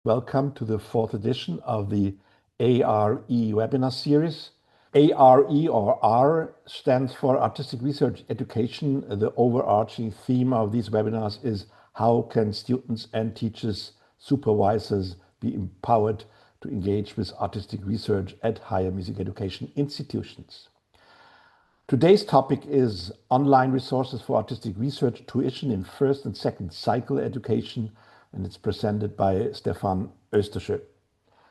Welcome to the fourth edition of the ARE webinar series. ARE or R stands for Artistic Research Education. The overarching theme of these webinars is how can students and teachers, supervisors be empowered to engage with artistic research at higher music education institutions. Today's topic is online resources for artistic research tuition in first and second cycle education, and it's presented by Stefan Östersjö.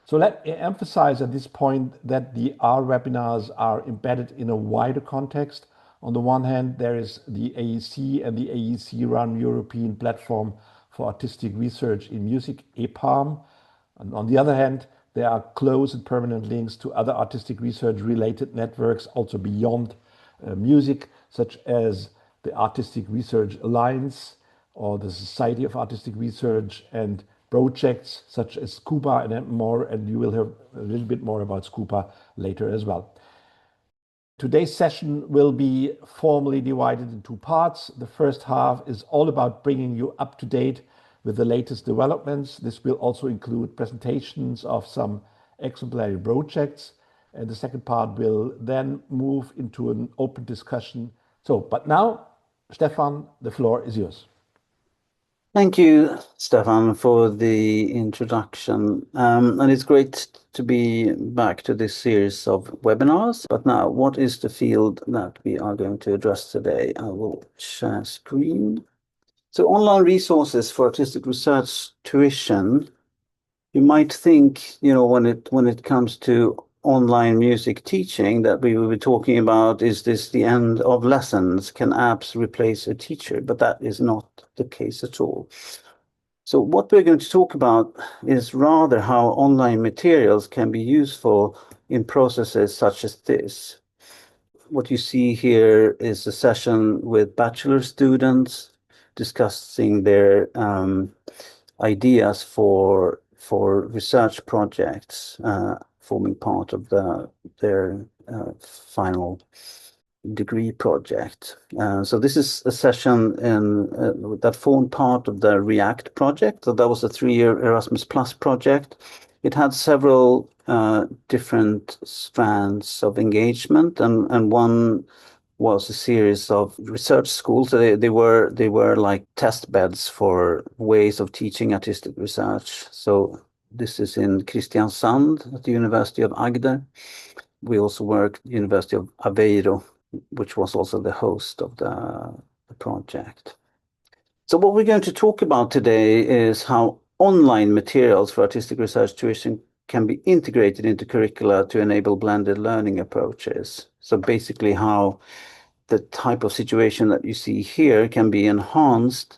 So let me emphasize at this point that the R webinars are embedded in a wider context. On the one hand, there is the AEC and the AEC-run European Platform for Artistic Research in Music, EPAM. And on the other hand, there are close and permanent links to other artistic research-related networks, also beyond music, such as the Artistic Research Alliance or the Society of Artistic Research, and projects such as SCUPA and more, and you will hear a little bit more about SCUPA later as well. Today's session will be formally divided in two parts. The first half is all about bringing you up to date with the latest developments. This will also include presentations of some exemplary projects. And the second part will then move into an open discussion. But now, Stefan, the floor is yours. Thank you, Stefan, for the introduction. And it's great to be back to this series of webinars. But now, what is the field that we are going to address today? I will share screen. So online resources for artistic research tuition. You might think, when it comes to online music teaching, that we will be talking about, is this the end of lessons? Can apps replace a teacher? But that is not the case at all. So what we're going to talk about is rather how online materials can be useful in processes such as this. What you see here is a session with bachelor students discussing their ideas for research projects forming part of their final degree project. So this is a session that formed part of the REACT project. So that was a 3-year Erasmus Plus project. It had several different strands of engagement, and one was a series of research schools. So they were like test beds for ways of teaching artistic research. So this is in Kristiansand at the University of Agder. We also worked at the University of Aveiro, which was also the host of the project. So what we're going to talk about today is how online materials for artistic research tuition can be integrated into curricula to enable blended learning approaches. So basically how the type of situation that you see here can be enhanced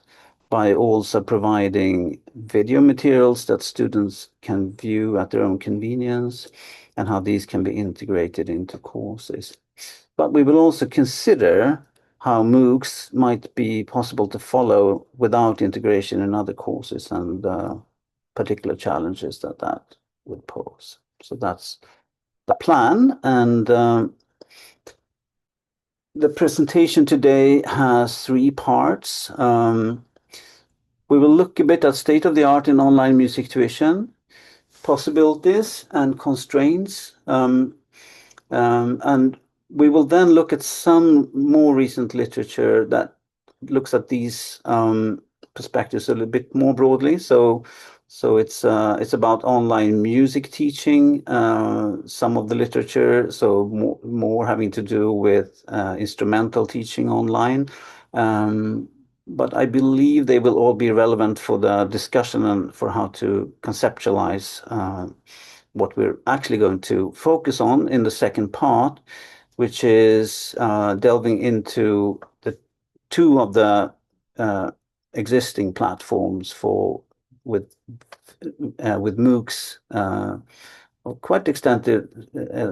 by also providing video materials that students can view at their own convenience, and how these can be integrated into courses. But we will also consider how MOOCs might be possible to follow without integration in other courses, and particular challenges that would pose. So that's the plan, and the presentation today has 3 parts. We will look a bit at state of the art in online music tuition, possibilities and constraints, and we will then look at some more recent literature that looks at these perspectives a little bit more broadly. So it's about online music teaching, some of the literature, so more having to do with instrumental teaching online. But I believe they will all be relevant for the discussion and for how to conceptualize what we're actually going to focus on in the second part, which is delving into the 2 of the existing platforms with MOOCs, quite extensive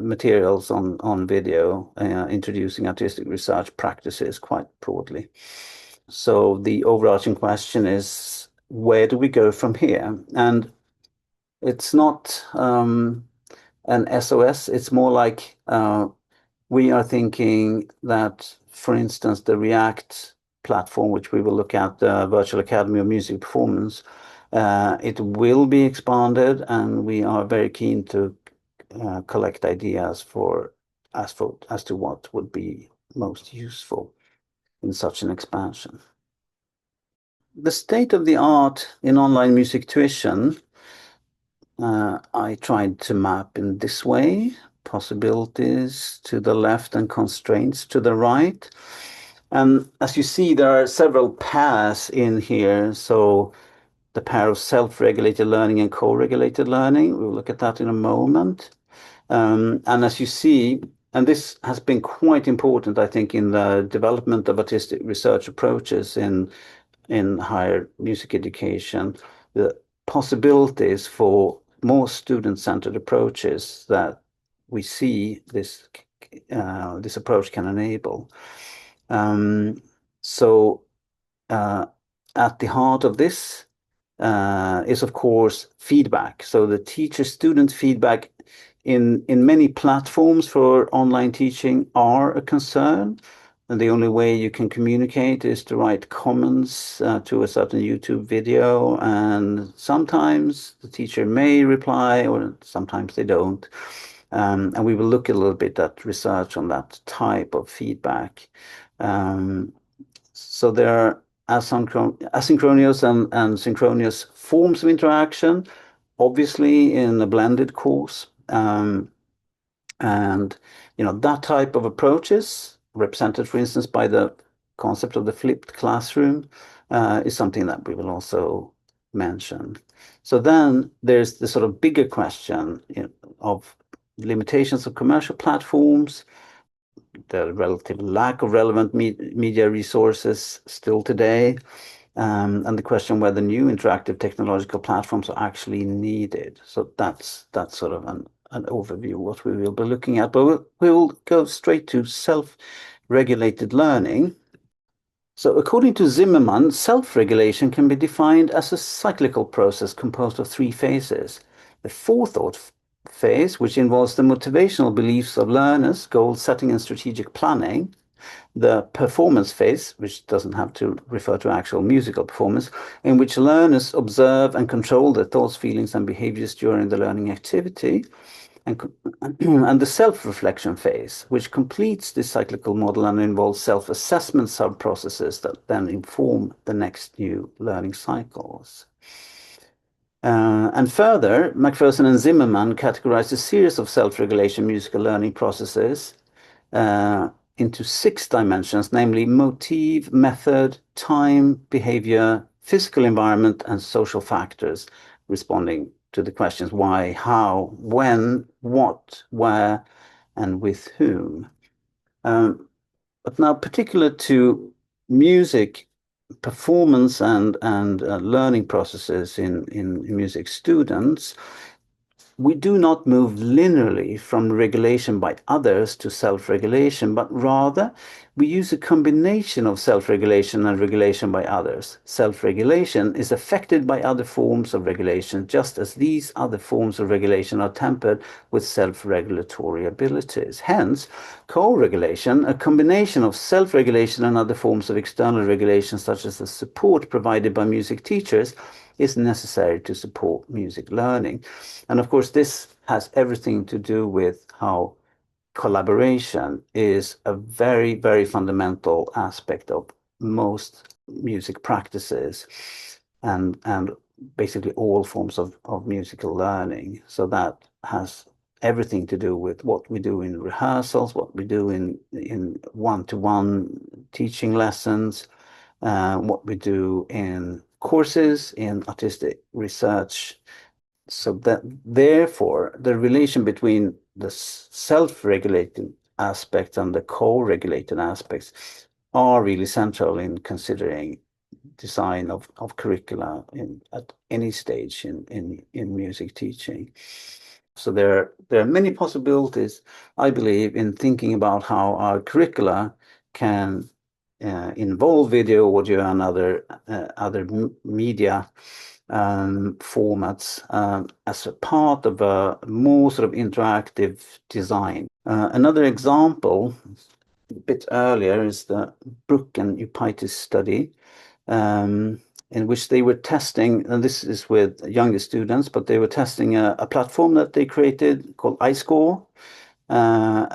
materials on video, introducing artistic research practices quite broadly. So the overarching question is, where do we go from here? And it's not an SOS, it's more like we are thinking that, for instance, the REACT platform, which we will look at, the Virtual Academy of Music Performance, It will be expanded, and we are very keen to collect ideas as to what would be most useful in such an expansion. The state of the art in online music tuition, I tried to map in this way: possibilities to the left and constraints to the right. And as you see, there are several pairs in here. So the pair of self-regulated learning and co-regulated learning, we'll look at that in a moment. And as you see, and this has been quite important, I think, in the development of artistic research approaches in higher music education, the possibilities for more student-centered approaches that we see this approach can enable. So at the heart of this is, of course, feedback. So the teacher-student feedback in many platforms for online teaching are a concern. And the only way you can communicate is to write comments to a certain YouTube video. And sometimes the teacher may reply, or sometimes they don't. And we will look a little bit at research on that type of feedback. So there are asynchronous and synchronous forms of interaction, obviously in a blended course. And that type of approaches, represented, for instance, by the concept of the flipped classroom, is something that we will also mention. So then there's the sort of bigger question of limitations of commercial platforms, the relative lack of relevant media resources still today, and the question whether new interactive technological platforms are actually needed. So that's sort of an overview of what we will be looking at. But we will go straight to self-regulated learning. So according to Zimmerman, self-regulation can be defined as a cyclical process composed of 3 phases. The forethought phase, which involves the motivational beliefs of learners, goal setting and strategic planning. The performance phase, which doesn't have to refer to actual musical performance, in which learners observe and control their thoughts, feelings, and behaviors during the learning activity. And the self-reflection phase, which completes this cyclical model and involves self-assessment sub-processes that then inform the next new learning cycles. And further, Macpherson and Zimmerman categorized a series of self-regulation musical learning processes into 6 dimensions, namely motive, method, time, behavior, physical environment, and social factors, responding to the questions why, how, when, what, where, and with whom. But now, particular to music performance and learning processes in music students, we do not move linearly from regulation by others to self-regulation, but rather we use a combination of self-regulation and regulation by others. Self-regulation is affected by other forms of regulation, just as these other forms of regulation are tempered with self-regulatory abilities. Hence, co-regulation, a combination of self-regulation and other forms of external regulation, such as the support provided by music teachers, is necessary to support music learning. And of course, this has everything to do with how collaboration is a very, very fundamental aspect of most music practices and basically all forms of musical learning. So that has everything to do with what we do in rehearsals, what we do in one-to-one teaching lessons, what we do in courses, in artistic research. So that therefore the relation between the self-regulated aspects and the co-regulated aspects are really central in considering design of curricula at any stage in music teaching. So there are many possibilities, I believe, in thinking about how our curricula can involve video, audio, and other media formats as a part of a more sort of interactive design. Another example, a bit earlier, is the Brook and Upaitis study, in which they were testing, and this is with younger students, but they were testing a platform that they created called iScore,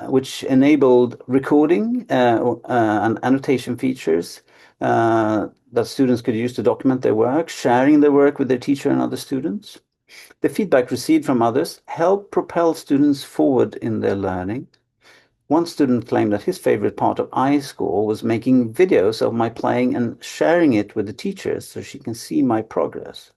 which enabled recording and annotation features that students could use to document their work, sharing their work with their teacher and other students. The feedback received from others helped propel students forward in their learning. One student claimed that his favorite part of iScore was making videos of my playing and sharing it with the teachers so she can see my progress.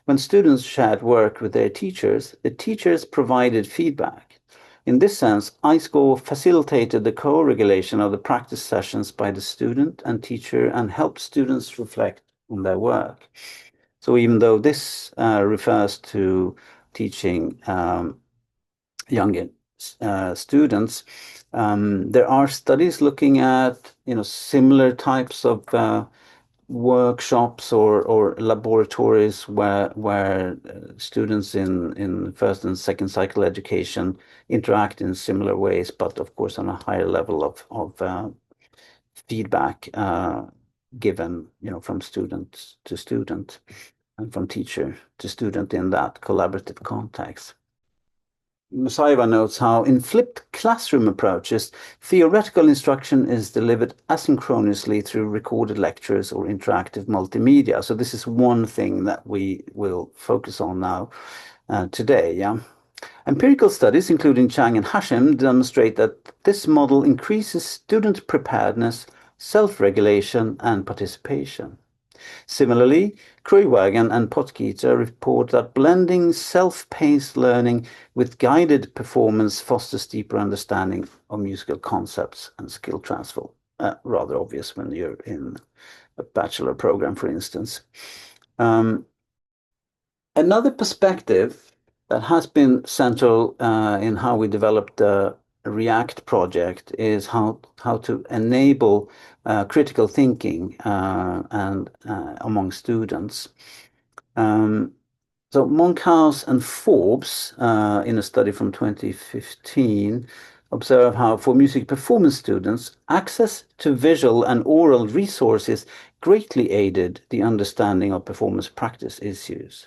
When students shared work with their teachers, the teachers provided feedback. In this sense, iScore facilitated the co-regulation of the practice sessions by the student and teacher and helped students reflect on their work. So even though this refers to teaching younger students, there are studies looking at similar types of workshops or laboratories where students in first and second cycle education interact in similar ways, but of course on a higher level of feedback given from student to student and from teacher to student in that collaborative context. Musaiva notes how in flipped classroom approaches, theoretical instruction is delivered asynchronously through recorded lectures or interactive multimedia. So this is one thing that we will focus on now today. Yeah. Empirical studies, including Chang and Hashim, demonstrate that this model increases student preparedness, self-regulation, and participation. Similarly, Kruiwagen and Potgieter report that blending self-paced learning with guided performance fosters deeper understanding of musical concepts and skill transfer. Rather obvious when you're in a bachelor program, for instance. Another perspective that has been central in how we developed the React project is how to enable critical thinking and among students. So Monkhouse and Forbes, in a study from 2015, observe how for music performance students, access to visual and oral resources greatly aided the understanding of performance practice issues.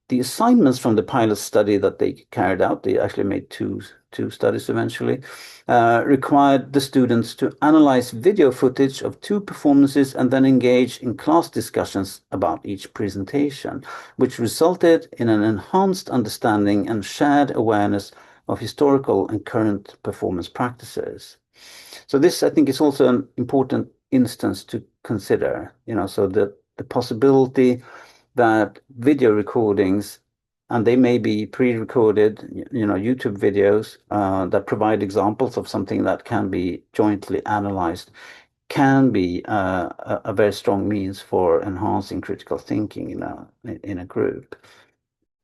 The assignments from the pilot study that they carried out, they actually made two studies eventually, required the students to analyze video footage of two performances and then engage in class discussions about each presentation, which resulted in an enhanced understanding and shared awareness of historical and current performance practices. So this, I think, is also an important instance to consider, so the possibility that video recordings, and they may be pre-recorded, YouTube videos that provide examples of something that can be jointly analyzed, can be a very strong means for enhancing critical thinking in a group.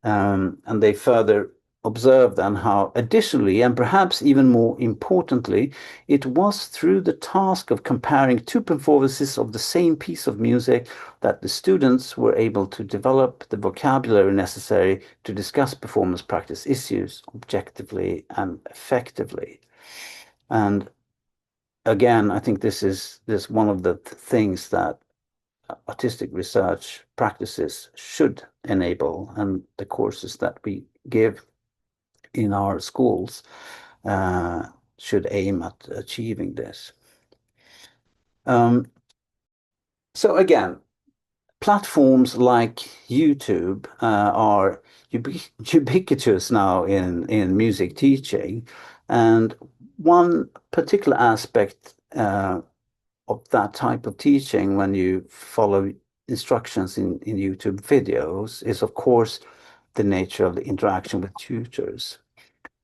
And they further observe then how additionally, and perhaps even more importantly, it was through the task of comparing two performances of the same piece of music that the students were able to develop the vocabulary necessary to discuss performance practice issues objectively and effectively. And again, I think this is one of the things that artistic research practices should enable, and the courses that we give in our schools should aim at achieving this. So again, platforms like YouTube are ubiquitous now in music teaching, and one particular aspect of that type of teaching when you follow instructions in YouTube videos is, of course, the nature of the interaction with tutors.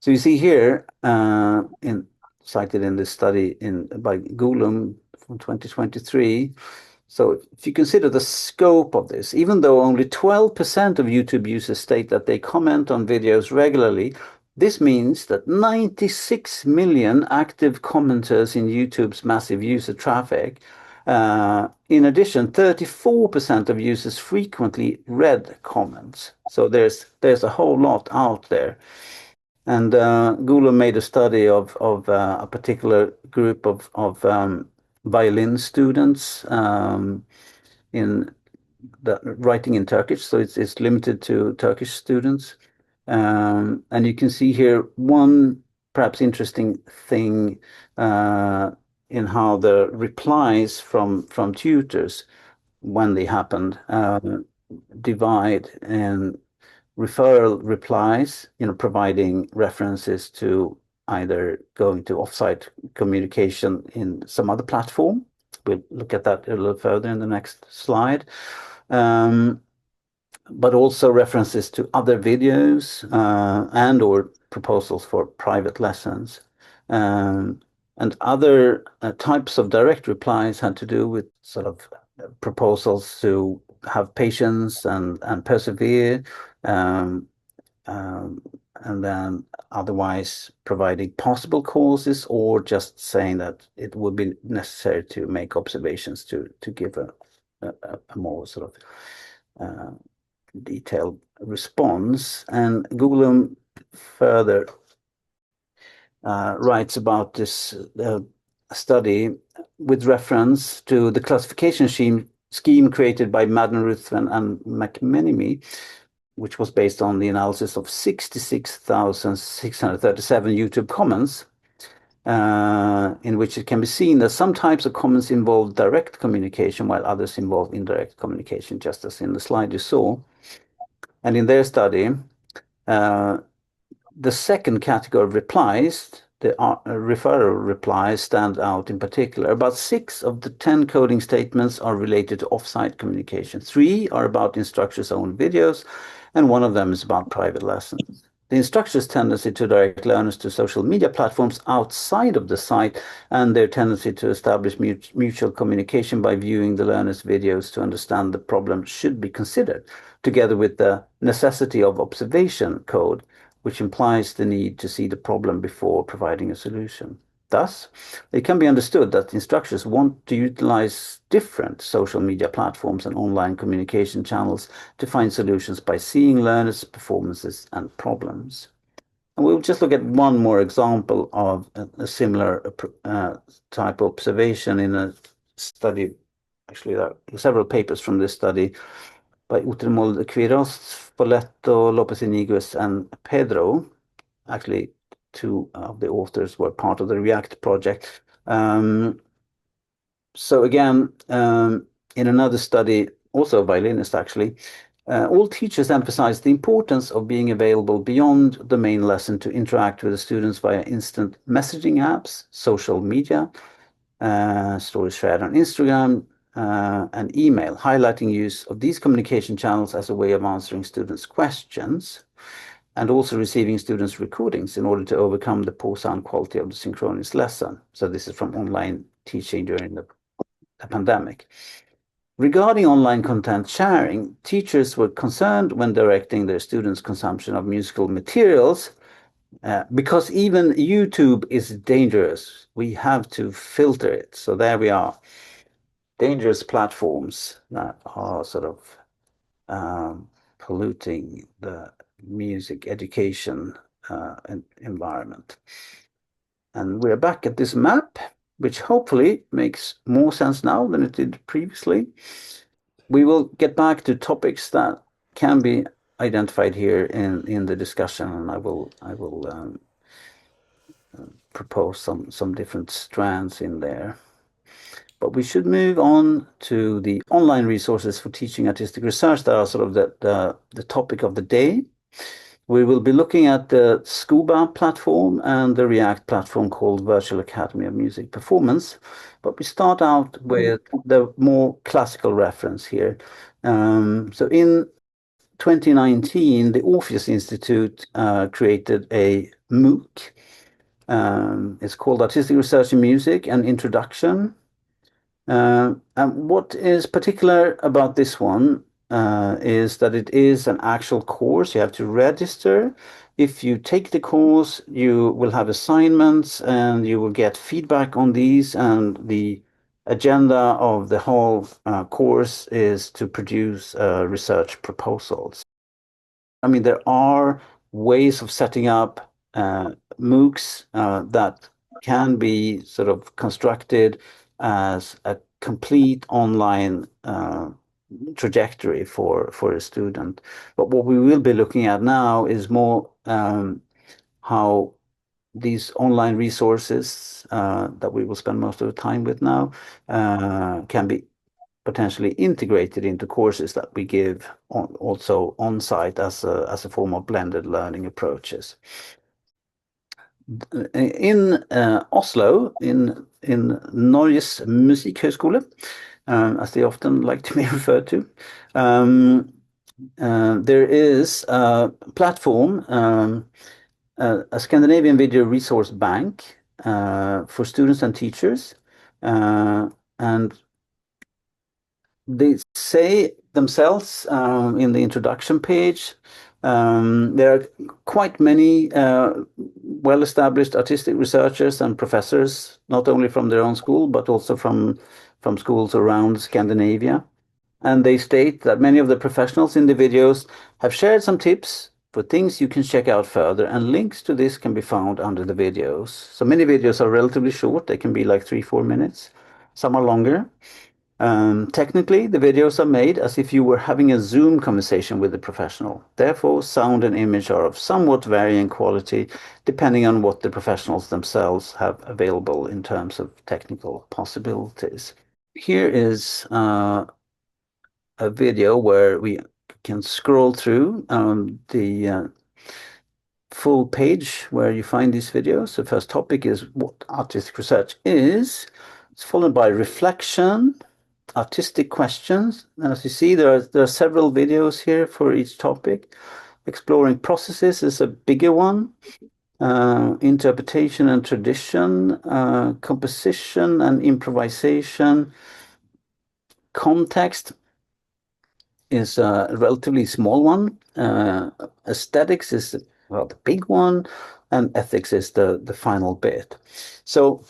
So you see here, cited in this study by Gulum from 2023. So if you consider the scope of this, even though only 12% of YouTube users state that they comment on videos regularly, this means that 96 million active commenters in YouTube's massive user traffic. In addition, 34% of users frequently read comments. So there's a whole lot out there. And Gula made a study of a particular group of violin students in writing in Turkish, so it's limited to Turkish students. And you can see here one perhaps interesting thing in how the replies from tutors when they happened divide in referral replies, providing references to either going to offsite communication in some other platform. We'll look at that a little further in the next slide. But also references to other videos and/or proposals for private lessons. And other types of direct replies had to do with sort of proposals to have patience and persevere, and then otherwise providing possible causes or just saying that it would be necessary to make observations to give a more sort of detailed response. And Gulum further writes about this study with reference to the classification scheme created by Madden, Ruthven, and McMenemy, which was based on the analysis of 66,637 YouTube comments, in which it can be seen that some types of comments involve direct communication while others involve indirect communication, just as in the slide you saw. And in their study, the second category of replies, the referral replies, stand out in particular. About 6 of the 10 coding statements are related to offsite communication. 3 are about instructors' own videos, and 1 of them is about private lessons. The instructors' tendency to direct learners to social media platforms outside of the site and their tendency to establish mutual communication by viewing the learners' videos to understand the problem should be considered, together with the necessity of observation code, which implies the need to see the problem before providing a solution. Thus, it can be understood that instructors want to utilize different social media platforms and online communication channels to find solutions by seeing learners' performances and problems. And we'll just look at one more example of a similar type of observation in a study. Actually, there are several papers from this study by Utremolde Quiros, Folletto, Lopez Iniguez, and Pedro. Actually, 2 of the authors were part of the REACT project. So again, in another study, also a violinist actually, all teachers emphasize the importance of being available beyond the main lesson to interact with the students via instant messaging apps, social media, stories shared on Instagram, and email, highlighting use of these communication channels as a way of answering students' questions, and also receiving students' recordings in order to overcome the poor sound quality of the synchronous lesson. So this is from online teaching during the pandemic. Regarding online content sharing, teachers were concerned when directing their students' consumption of musical materials, because even YouTube is dangerous. We have to filter it. So there we are. Dangerous platforms that are sort of polluting the music education environment. And we're back at this map, which hopefully makes more sense now than it did previously. We will get back to topics that can be identified here in the discussion, and I will propose some different strands in there. But we should move on to the online resources for teaching artistic research that are sort of the topic of the day. We will be looking at the SCUBA platform and the REACT platform called Virtual Academy of Music Performance. But we start out with the more classical reference here. So in 2019, the Orpheus Institute created a MOOC. It's called Artistic Research in Music, an Introduction. And what is particular about this one is that it is an actual course. You have to register. If you take the course, you will have assignments and you will get feedback on these. And the agenda of the whole course is to produce research proposals. I mean, there are ways of setting up MOOCs that can be sort of constructed as a complete online trajectory for a student. But what we will be looking at now is more how these online resources that we will spend most of the time with now can be potentially integrated into courses that we give also on site as a form of blended learning approaches. In Oslo, in Norges Musikkhøgskole, as they often like to be referred to, there is a platform, a Scandinavian video resource bank for students and teachers, and they say themselves in the introduction page, there are quite many well-established artistic researchers and professors, not only from their own school, but also from schools around Scandinavia. And they state that many of the professionals in the videos have shared some tips for things you can check out further, and links to this can be found under the videos. So many videos are relatively short. They can be like 3-4 minutes. Some are longer. Technically, the videos are made as if you were having a Zoom conversation with a professional. Therefore, sound and image are of somewhat varying quality, depending on what the professionals themselves have available in terms of technical possibilities. Here is a video where we can scroll through the full page where you find these videos. The first topic is what artistic research is. It's followed by reflection, artistic questions, and as you see, there are several videos here for each topic. Exploring processes is a bigger one. Interpretation and tradition, composition and improvisation. Context is a relatively small one. Aesthetics is the big one, and ethics is the final bit. So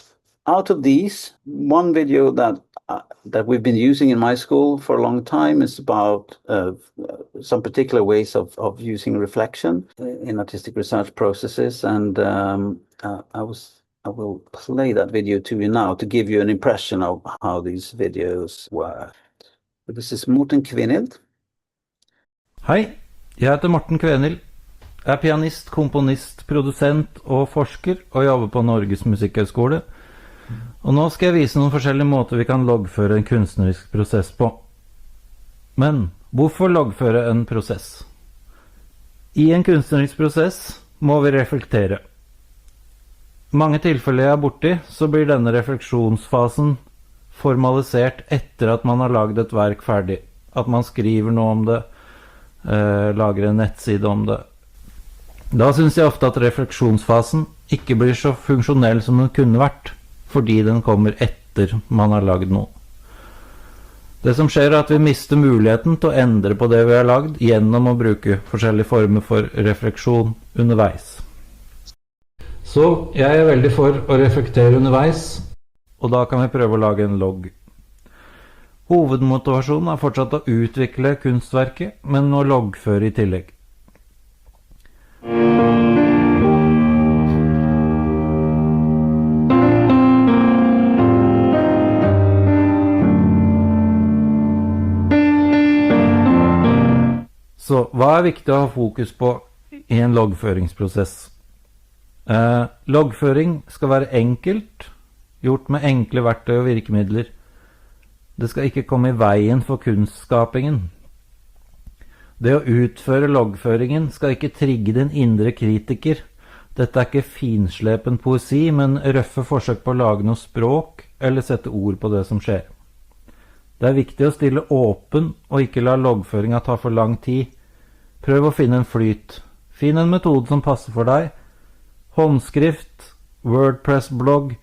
out of these, one video that we've been using in my school for a long time is about some particular ways of using reflection in artistic research processes, and I will play that video to you now to give you an impression of how these videos work. This is Morten Kvinhild. Hei, jeg heter Morten Kvinhild. Jeg er pianist, komponist, produsent og forsker, og jobber på Norges Musikkhøgskole. Og nå skal jeg vise noen forskjellige måter vi kan loggføre en kunstnerisk prosess på. Men hvorfor loggføre en prosess? I en kunstnerisk prosess må vi reflektere. I mange tilfeller jeg er borti, så blir denne refleksjonsfasen formalisert etter at man har laget et verk ferdig. At man skriver noe om det, lager en nettside om det. Da synes jeg ofte at refleksjonsfasen ikke blir så funksjonell som den kunne vært, fordi den kommer etter man har laget noe. Det som skjer er at vi mister muligheten til å endre på det vi har laget gjennom å bruke forskjellige former for refleksjon underveis. Så jeg er veldig for å reflektere underveis, og da kan vi prøve å lage en logg. Hovedmotivasjonen er fortsatt å utvikle kunstverket, men å loggføre i tillegg. Så hva er viktig å ha fokus på i en loggføringsprosess? Loggføring skal være enkelt, gjort med enkle verktøy og virkemidler. Det skal ikke komme i veien for kunstskapingen. Det å utføre loggføringen skal ikke trigge din indre kritiker. Dette er ikke finslepen poesi, men røffe forsøk på å lage noe språk eller sette ord på det som skjer. Det er viktig å stille åpen og ikke la loggføringa ta for lang tid. Prøv å finne en flyt. Finn en metode som passer for deg. Håndskrift, WordPress-blogg,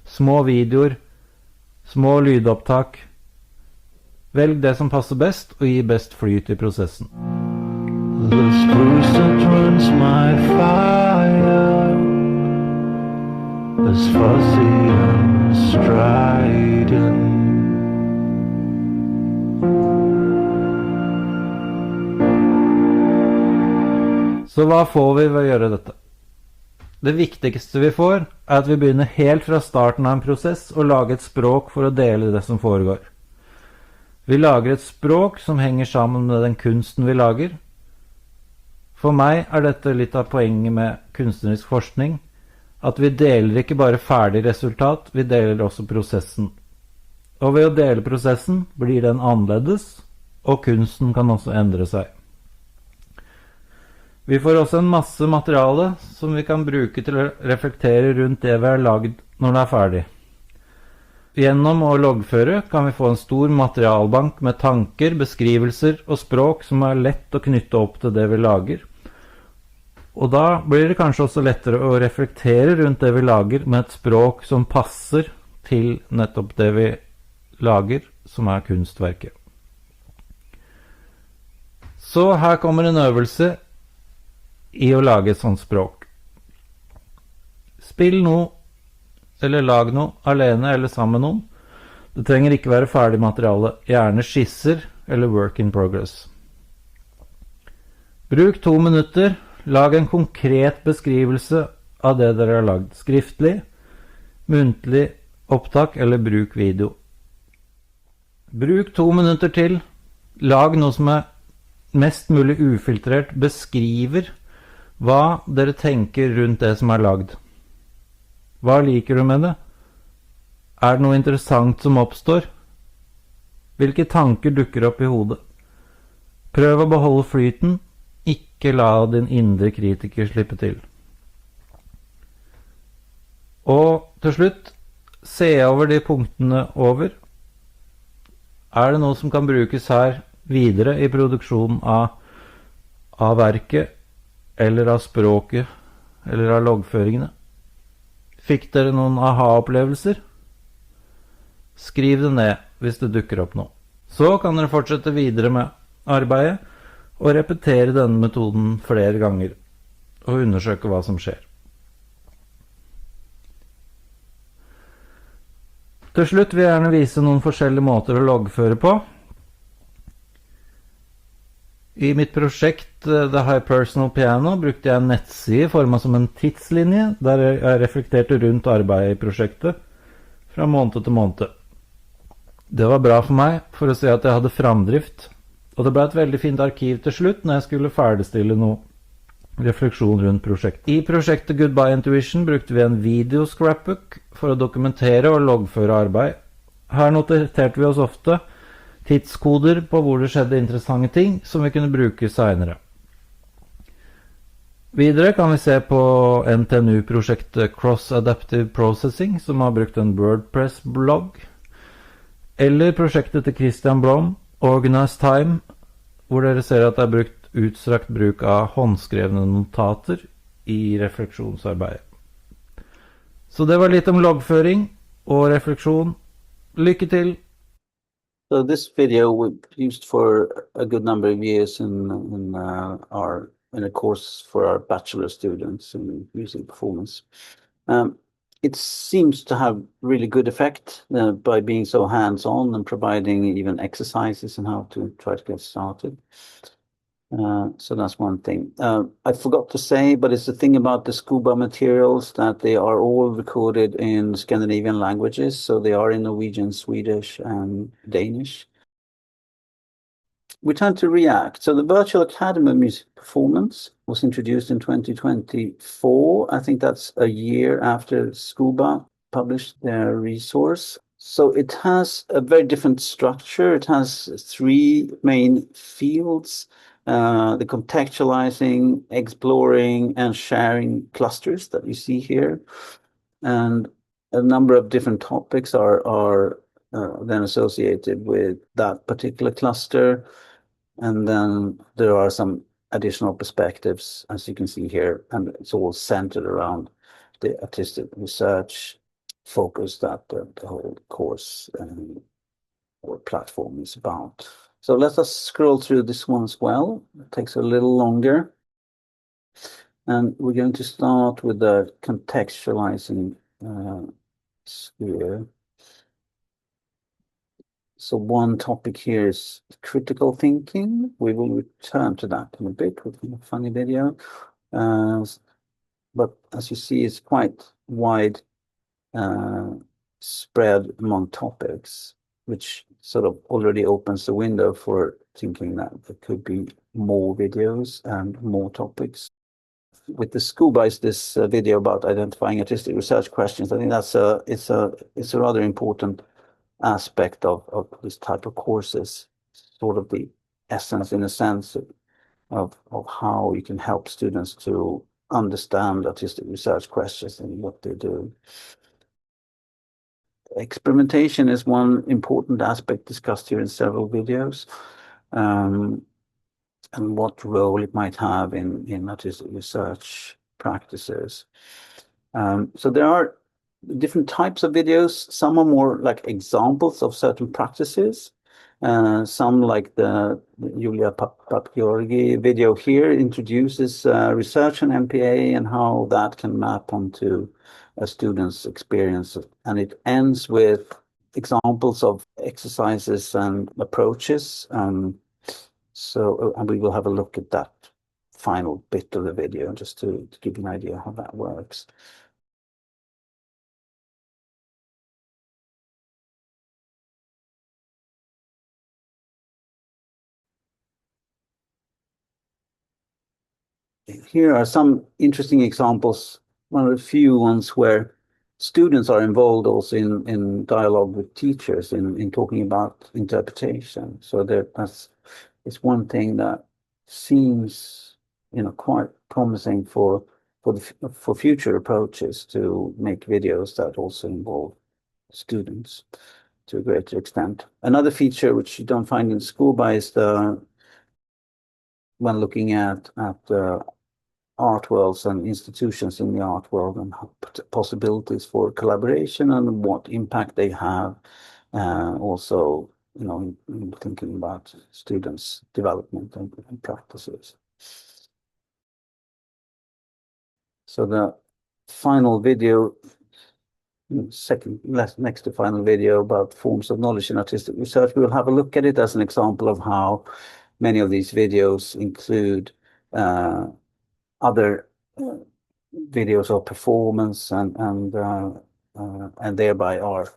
små videoer, små lydopptak. Velg det som passer best og gi best flyt i prosessen. The spruce that runs my fire is fuzzy and strident. Så hva får vi ved å gjøre dette? Det viktigste vi får er at vi begynner helt fra starten av en prosess og lage et språk for å dele det som foregår. Vi lager et språk som henger sammen med den kunsten vi lager. For meg dette litt av poenget med kunstnerisk forskning, at vi deler ikke bare ferdig resultat, vi deler også prosessen. Og ved å dele prosessen blir den annerledes, og kunsten kan også endre seg. Vi får også en masse materiale som vi kan bruke til å reflektere rundt det vi har lagd når det ferdig. Gjennom å loggføre kan vi få en stor materialbank med tanker, beskrivelser og språk som lett å knytte opp til det vi lager. Og da blir det kanskje også lettere å reflektere rundt det vi lager med et språk som passer til nettopp det vi lager, som kunstverket. Så her kommer en øvelse i å lage et sånt språk. Spill noe, eller lag noe, alene eller sammen med noen. Det trenger ikke være ferdig materiale, gjerne skisser eller work in progress. Bruk 2 minutter, lag en konkret beskrivelse av det dere har lagd, skriftlig, muntlig, opptak eller bruk video. Bruk 2 minutter til, lag noe som mest mulig ufiltrert, beskriver hva dere tenker rundt det som lagd. Hva liker du med det? Det noe interessant som oppstår? Hvilke tanker dukker opp i hodet? Prøv å beholde flyten, ikke la din indre kritiker slippe til. Og til slutt, se over de punktene over. Det noe som kan brukes her videre i produksjonen av verket, eller av språket, eller av loggføringene? Fikk dere noen aha-opplevelser? Skriv det ned hvis det dukker opp noe. Så kan dere fortsette videre med arbeidet, og repetere denne metoden flere ganger, og undersøke hva som skjer. Til slutt vil jeg gjerne vise noen forskjellige måter å loggføre på. I mitt prosjekt The High Personal Piano brukte jeg en nettside formet som en tidslinje, der jeg reflekterte rundt arbeidet i prosjektet fra måned til måned. Det var bra for meg, for å se at jeg hadde framdrift, og det ble et veldig fint arkiv til slutt når jeg skulle ferdigstille noe refleksjon rundt prosjektet. I prosjektet Goodbye Intuition brukte vi en video scrapbook for å dokumentere og loggføre arbeid. Her noterte vi oss ofte tidskoder på hvor det skjedde interessante ting som vi kunne bruke senere. Videre kan vi se på NTNU-prosjektet Cross Adaptive Processing, som har brukt en WordPress-blogg, eller prosjektet til Christian Blom, Organized Time, hvor dere ser at det brukt utstrakt bruk av håndskrevne notater i refleksjonsarbeidet. Så det var litt om loggføring og refleksjon. Lykke til! So this video we used for a good number of years in a course for our bachelor students in music performance. It seems to have really good effect by being so hands-on and providing even exercises on how to try to get started. So that's one thing. I forgot to say, but it's the thing about the scuba materials that they are all recorded in Scandinavian languages. So they are in Norwegian, Swedish, and Danish. We turn to React. So the Virtual Academy of Music Performance was introduced in 2024. I think that's a year after Scuba published their resource. So it has a very different structure. It has 3 main fields, the contextualizing, exploring, and sharing clusters that you see here. And a number of different topics are then associated with that particular cluster. And then there are some additional perspectives, as you can see here, and it's all centered around the artistic research focus that the whole course or platform is about. So let us scroll through this one as well. It takes a little longer. And we're going to start with the contextualizing sphere. So one topic here is critical thinking. We will return to that in a bit with a funny video. But as you see, it's quite wide spread among topics. which sort of already opens the window for thinking that there could be more videos and more topics. With the Schoolboys, this video about identifying artistic research questions, I think it's a rather important aspect of this type of courses, sort of the essence, in a sense, of how you can help students to understand artistic research questions and what they do. Experimentation is one important aspect discussed here in several videos, and what role it might have in artistic research practices. So there are different types of videos. Some are more like examples of certain practices. Some, like the Julia Papageorgi video here, introduces research on MPA and how that can map onto a student's experience. And it ends with examples of exercises and approaches. So we will have a look at that final bit of the video just to give you an idea how that works. Here are some interesting examples, one of the few ones where students are involved also in dialogue with teachers in talking about interpretation. So it's one thing that seems, quite promising for future approaches to make videos that also involve students to a greater extent. Another feature which you don't find in Schoolby is when looking at art worlds and institutions in the art world and possibilities for collaboration and what impact they have. Also, in thinking about students' development and practices. So the final video, next to final video about forms of knowledge in artistic research, we will have a look at it as an example of how many of these videos include other videos of performance and thereby are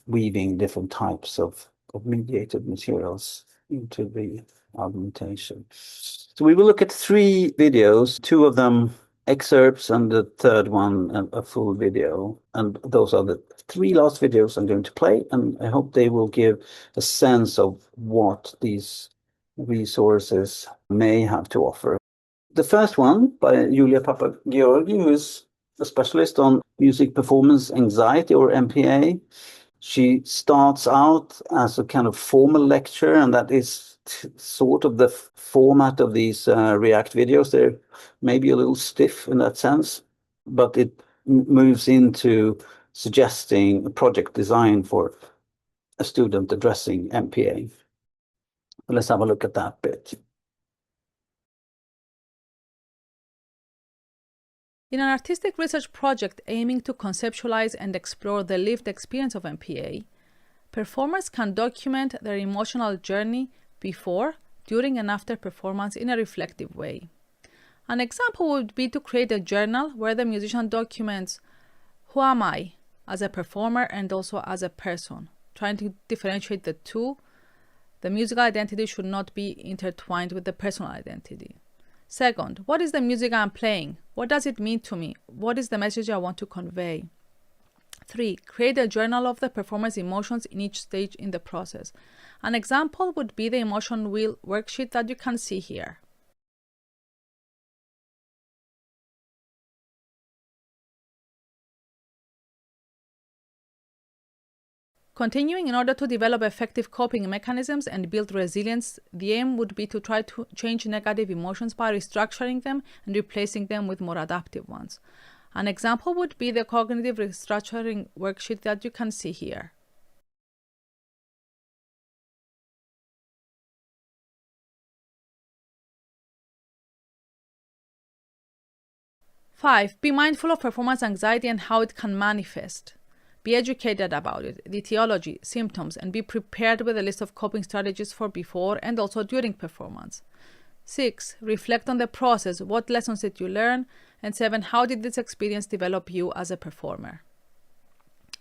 weaving different types of mediated materials into the argumentation. So we will look at 3 videos, 2 of them excerpts and the third one a full video. And those are the 3 last videos I'm going to play, and I hope they will give a sense of what these resources may have to offer. The first one by Julia Papageorgi, who is a specialist on music performance anxiety, or MPA. She starts out as a kind of formal lecture, and that is sort of the format of these React videos. They're maybe a little stiff in that sense, but it moves into suggesting a project design for a student addressing MPA. Let's have a look at that bit. In an artistic research project aiming to conceptualize and explore the lived experience of MPA, performers can document their emotional journey before, during, and after performance in a reflective way. An example would be to create a journal where the musician documents, who am I as a performer and also as a person, trying to differentiate the two. The musical identity should not be intertwined with the personal identity. Second, what is the music I'm playing? What does it mean to me? What is the message I want to convey? 3. Create a journal of the performer's emotions in each stage in the process. An example would be the emotion wheel worksheet that you can see here. Continuing, in order to develop effective coping mechanisms and build resilience, the aim would be to try to change negative emotions by restructuring them and replacing them with more adaptive ones. An example would be the cognitive restructuring worksheet that you can see here. Five, be mindful of performance anxiety and how it can manifest. Be educated about it, the etiology, symptoms, and be prepared with a list of coping strategies for before and also during performance. 6. Reflect on the process. What lessons did you learn? And 7. How did this experience develop you as a performer?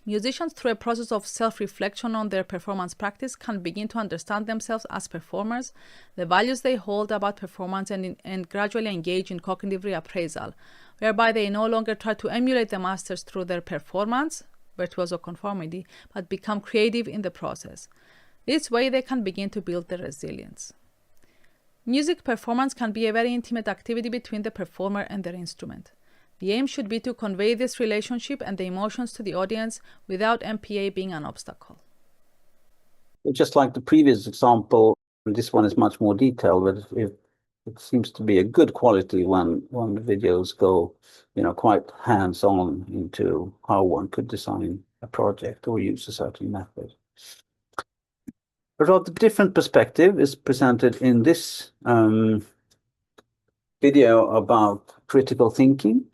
Musicians, through a process of self-reflection on their performance practice, can begin to understand themselves as performers, the values they hold about performance, and gradually engage in cognitive reappraisal, whereby they no longer try to emulate the masters through their performance, virtuoso conformity, but become creative in the process. This way, they can begin to build their resilience. Music performance can be a very intimate activity between the performer and their instrument. The aim should be to convey this relationship and the emotions to the audience without MPA being an obstacle. Just like the previous example, this one is much more detailed, but it seems to be a good quality when the videos go, quite hands-on into how one could design a project or use a certain method. A rather different perspective is presented in this video about critical thinking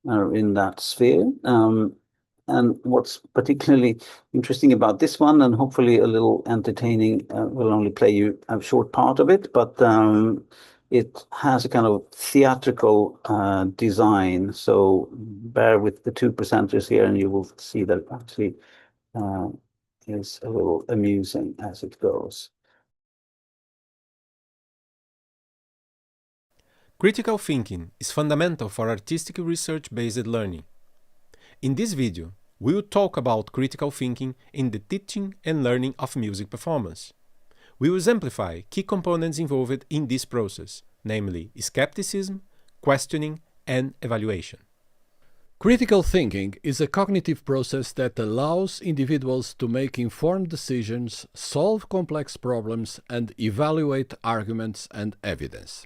in that sphere. And what's particularly interesting about this one, and hopefully a little entertaining, will only play you a short part of it, but it has a kind of theatrical design. So bear with the two presenters here and you will see that it actually is a little amusing as it goes. Critical thinking is fundamental for artistic research-based learning. In this video, we will talk about critical thinking in the teaching and learning of music performance. We will exemplify key components involved in this process, namely skepticism, questioning, and evaluation. Critical thinking is a cognitive process that allows individuals to make informed decisions, solve complex problems, and evaluate arguments and evidence.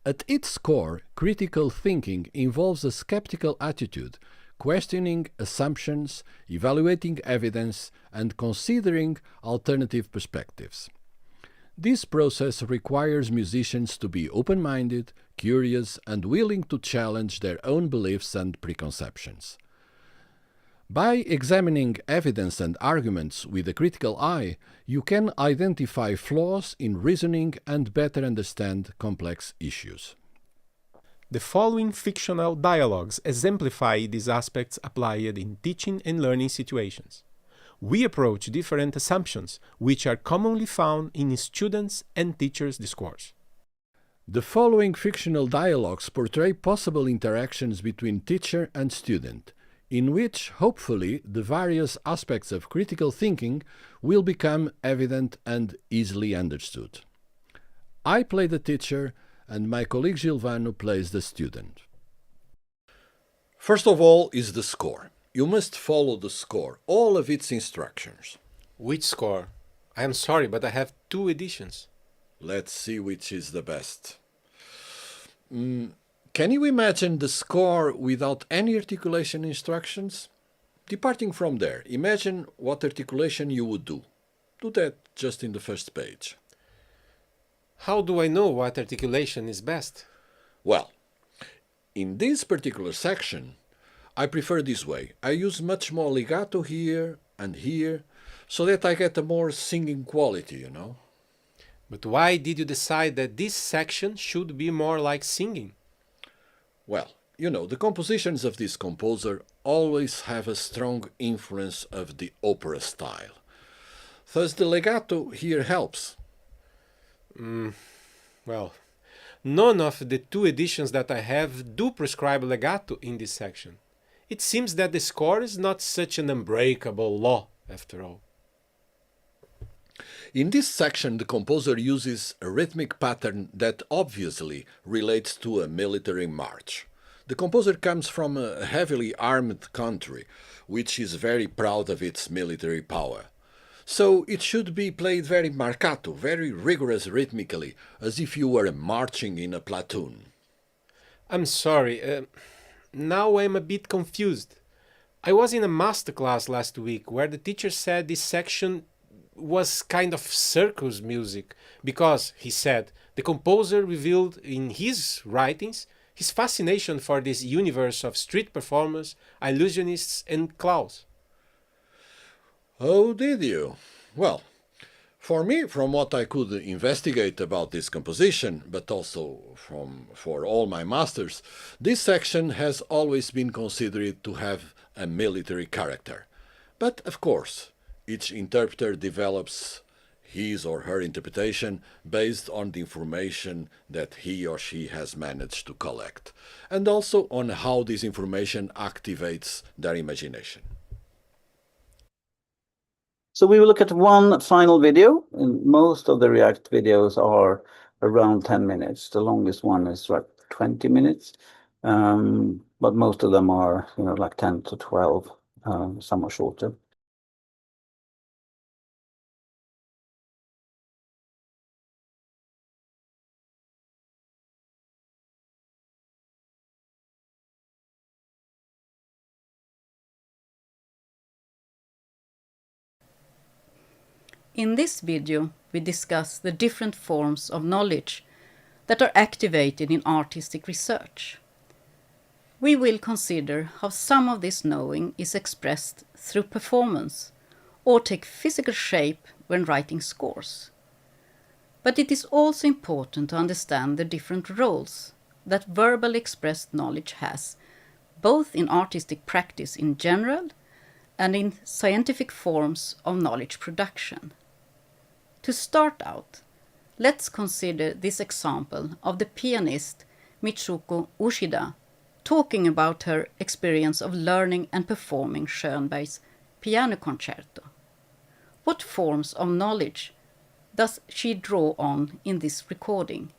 At its core, critical thinking involves a skeptical attitude, questioning assumptions, evaluating evidence, and considering alternative perspectives. This process requires musicians to be open-minded, curious, and willing to challenge their own beliefs and preconceptions. By examining evidence and arguments with a critical eye, you can identify flaws in reasoning and better understand complex issues. The following fictional dialogues exemplify these aspects applied in teaching and learning situations. We approach different assumptions which are commonly found in students' and teachers' discourse. The following fictional dialogues portray possible interactions between teacher and student, in which, hopefully, the various aspects of critical thinking will become evident and easily understood. I play the teacher, and my colleague Gilvano plays the student. First of all is the score. You must follow the score, all of its instructions. Which score? I am sorry, but I have 2 editions. Let's see which is the best. Can you imagine the score without any articulation instructions? Departing from there, imagine what articulation you would do. Do that just in the first page. How do I know what articulation is best? Well, in this particular section, I prefer this way. I use much more legato here and here, so that I get a more singing quality, But why did you decide that this section should be more like singing? Well, the compositions of this composer always have a strong influence of the opera style. Thus the legato here helps. Well, none of the 2 editions that I have do prescribe legato in this section. It seems that the score is not such an unbreakable law, after all. In this section, the composer uses a rhythmic pattern that obviously relates to a military march. The composer comes from a heavily armed country, which is very proud of its military power. So it should be played very marcato, very rigorous rhythmically, as if you were marching in a platoon. I'm sorry, now I'm a bit confused. I was in a masterclass last week where the teacher said this section was kind of circus music because, he said, the composer revealed in his writings his fascination for this universe of street performers, illusionists and clowns. Oh, did you? Well, for me, from what I could investigate about this composition, but also for all my masters, this section has always been considered to have a military character. But of course, each interpreter develops his or her interpretation based on the information that he or she has managed to collect, and also on how this information activates their imagination. So we will look at one final video, and most of the React videos are around 10 minutes. The longest one is like 20 minutes, but most of them are, like 10 to 12, some are shorter. In this video, we discuss the different forms of knowledge that are activated in artistic research. We will consider how some of this knowing is expressed through performance or take physical shape when writing scores. But it is also important to understand the different roles that verbally expressed knowledge has, both in artistic practice in general and in scientific forms of knowledge production. To start out, let's consider this example of the pianist Mitsuko Ushida talking about her experience of learning and performing Schönberg's piano concerto. What forms of knowledge does she draw on in this recording?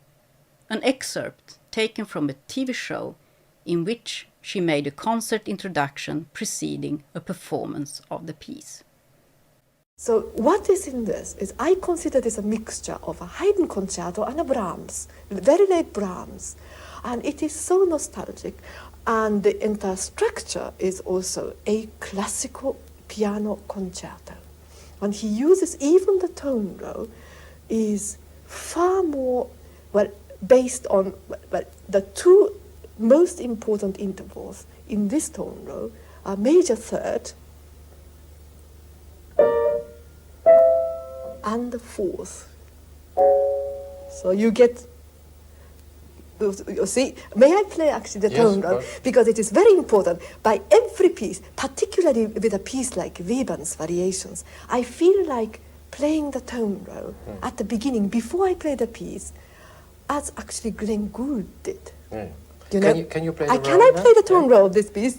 An excerpt taken from a TV show in which she made a concert introduction preceding a performance of the piece. So what is in this is I consider this a mixture of a Haydn concerto and a Brahms, very late Brahms. And it is so nostalgic. And the entire structure is also a classical piano concerto. And he uses, even the tone row is far more, based on the two most important intervals in this tone row are major third and the fourth. So you get, you see, may I play actually the tone row? Because it is very important. By every piece, particularly with a piece like Webern's Variations, I feel like playing the tone row at the beginning, before I play the piece, as actually Glenn Gould did. You know? Can you play the Can I play the tone row of this piece?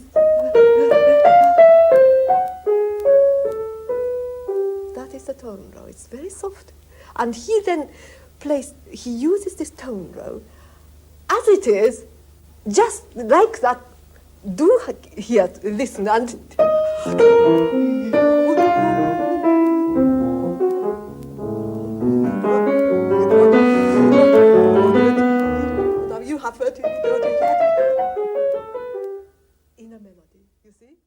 That is the tone row. It's very soft. And he then he uses this tone row as it is, just like that. Do here, listen, and you have heard in a melody, you see?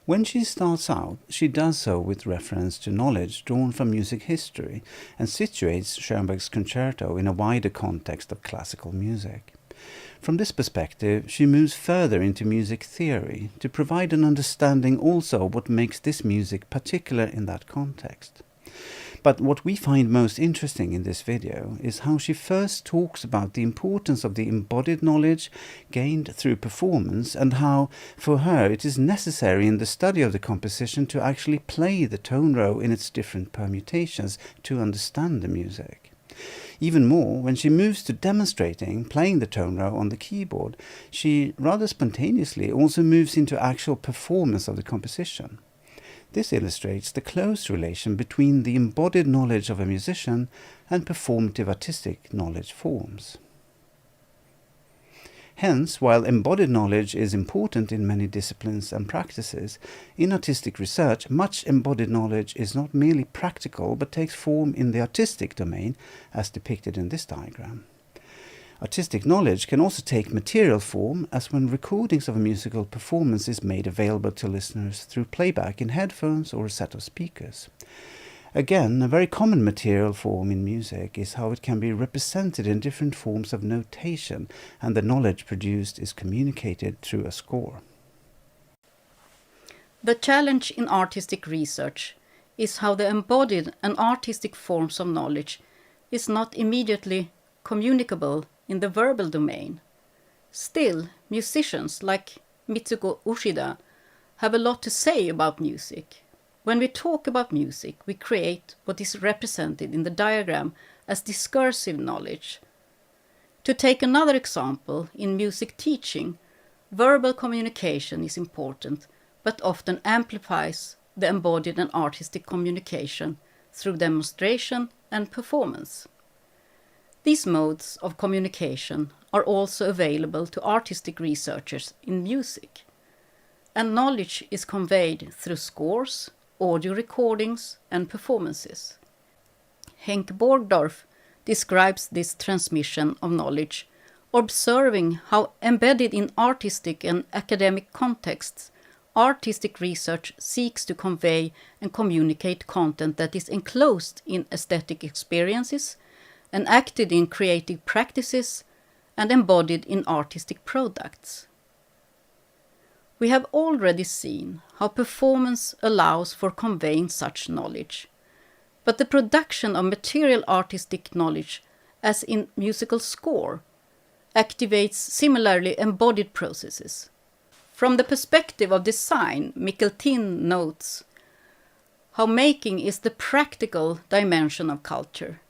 When she starts out, she does so with reference to knowledge drawn from music history and situates Schönberg's concerto in a wider context of classical music. From this perspective, she moves further into music theory to provide an understanding also of what makes this music particular in that context. But what we find most interesting in this video is how she first talks about the importance of the embodied knowledge gained through performance, and how, for her, it is necessary in the study of the composition to actually play the tone row in its different permutations to understand the music. Even more, when she moves to demonstrating playing the tone row on the keyboard, she rather spontaneously also moves into actual performance of the composition. This illustrates the close relation between the embodied knowledge of a musician and performative artistic knowledge forms. Hence, while embodied knowledge is important in many disciplines and practices, in artistic research, much embodied knowledge is not merely practical but takes form in the artistic domain, as depicted in this diagram. Artistic knowledge can also take material form, as when recordings of a musical performance is made available to listeners through playback in headphones or a set of speakers. Again, a very common material form in music is how it can be represented in different forms of notation, and the knowledge produced is communicated through a score. The challenge in artistic research is how the embodied and artistic forms of knowledge is not immediately communicable in the verbal domain. Still, musicians, like Mitsuko Ushida, have a lot to say about music. When we talk about music, we create what is represented in the diagram as discursive knowledge. To take another example, in music teaching, verbal communication is important, but often amplifies the embodied and artistic communication through demonstration and performance. These modes of communication are also available to artistic researchers in music, and knowledge is conveyed through scores, audio recordings, and performances. Henk Borgdorf describes this transmission of knowledge, observing how embedded in artistic and academic contexts, artistic research seeks to convey and communicate content that is enclosed in aesthetic experiences, enacted in creative practices, and embodied in artistic products. We have already seen how performance allows for conveying such knowledge, but the production of material artistic knowledge, as in musical score, activates similarly embodied processes. From the perspective of design, Mikkel Tin notes how making is the practical dimension of culture.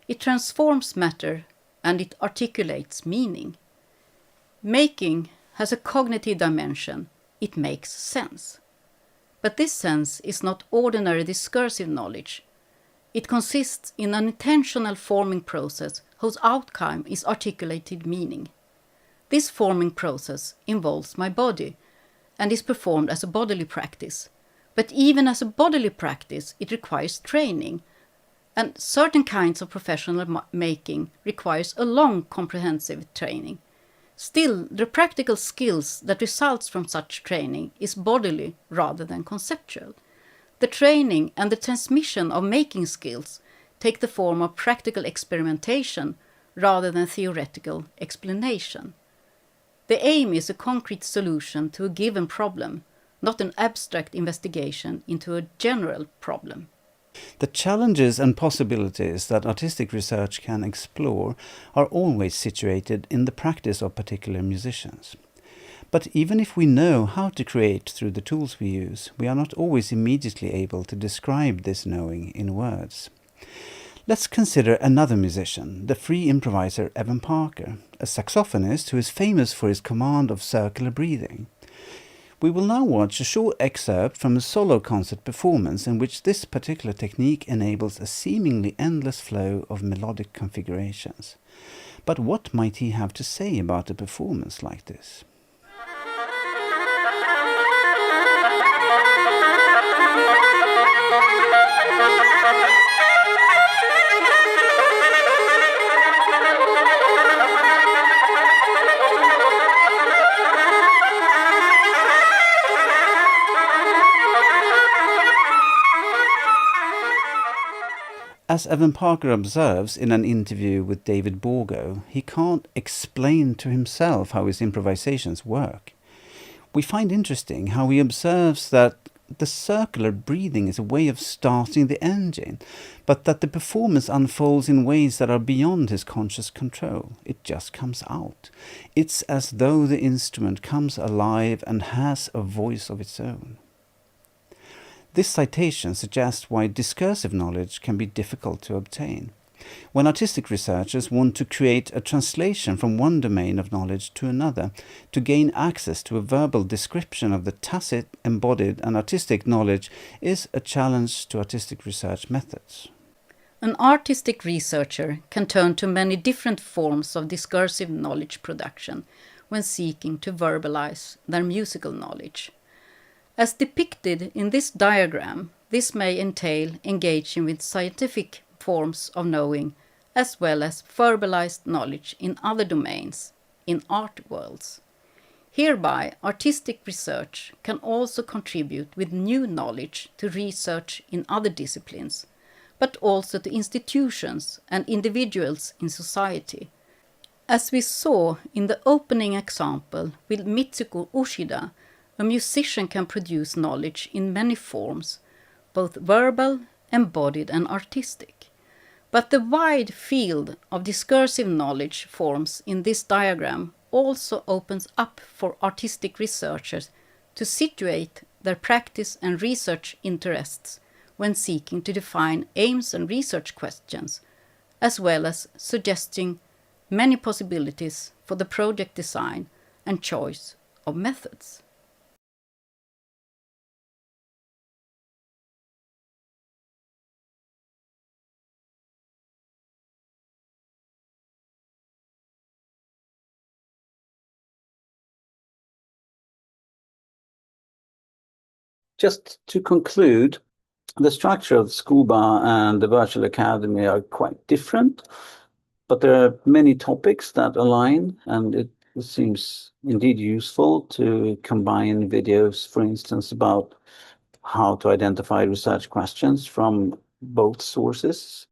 It transforms matter and it articulates meaning. Making has a cognitive dimension. It makes sense. But this sense is not ordinary discursive knowledge. It consists in an intentional forming process whose outcome is articulated meaning. This forming process involves my body and is performed as a bodily practice. But even as a bodily practice, it requires training, and certain kinds of professional making requires a long, comprehensive training. Still, the practical skills that results from such training is bodily rather than conceptual. The training and the transmission of making skills take the form of practical experimentation rather than theoretical explanation. The aim is a concrete solution to a given problem, not an abstract investigation into a general problem. The challenges and possibilities that artistic research can explore are always situated in the practice of particular musicians. But even if we know how to create through the tools we use, we are not always immediately able to describe this knowing in words. Let's consider another musician, the free improviser Evan Parker, a saxophonist who is famous for his command of circular breathing. We will now watch a short excerpt from a solo concert performance in which this particular technique enables a seemingly endless flow of melodic configurations. But what might he have to say about a performance like this? As Evan Parker observes in an interview with David Borgo, he can't explain to himself how his improvisations work. We find interesting how he observes that the circular breathing is a way of starting the engine, but that the performance unfolds in ways that are beyond his conscious control. It just comes out. It's as though the instrument comes alive and has a voice of its own. This citation suggests why discursive knowledge can be difficult to obtain. When artistic researchers want to create a translation from one domain of knowledge to another, to gain access to a verbal description of the tacit, embodied and artistic knowledge is a challenge to artistic research methods. An artistic researcher can turn to many different forms of discursive knowledge production when seeking to verbalize their musical knowledge. As depicted in this diagram, this may entail engaging with scientific forms of knowing as well as verbalized knowledge in other domains, in art worlds. Hereby, artistic research can also contribute with new knowledge to research in other disciplines, but also to institutions and individuals in society. As we saw in the opening example with Mitsuko Ushida, a musician can produce knowledge in many forms, both verbal, embodied and artistic. But the wide field of discursive knowledge forms in this diagram also opens up for artistic researchers to situate their practice and research interests when seeking to define aims and research questions, as well as suggesting many possibilities for the project design and choice of methods. Just to conclude, the structure of Scuba and the Virtual Academy are quite different, but there are many topics that align, and it seems indeed useful to combine videos, for instance, about how to identify research questions from both sources.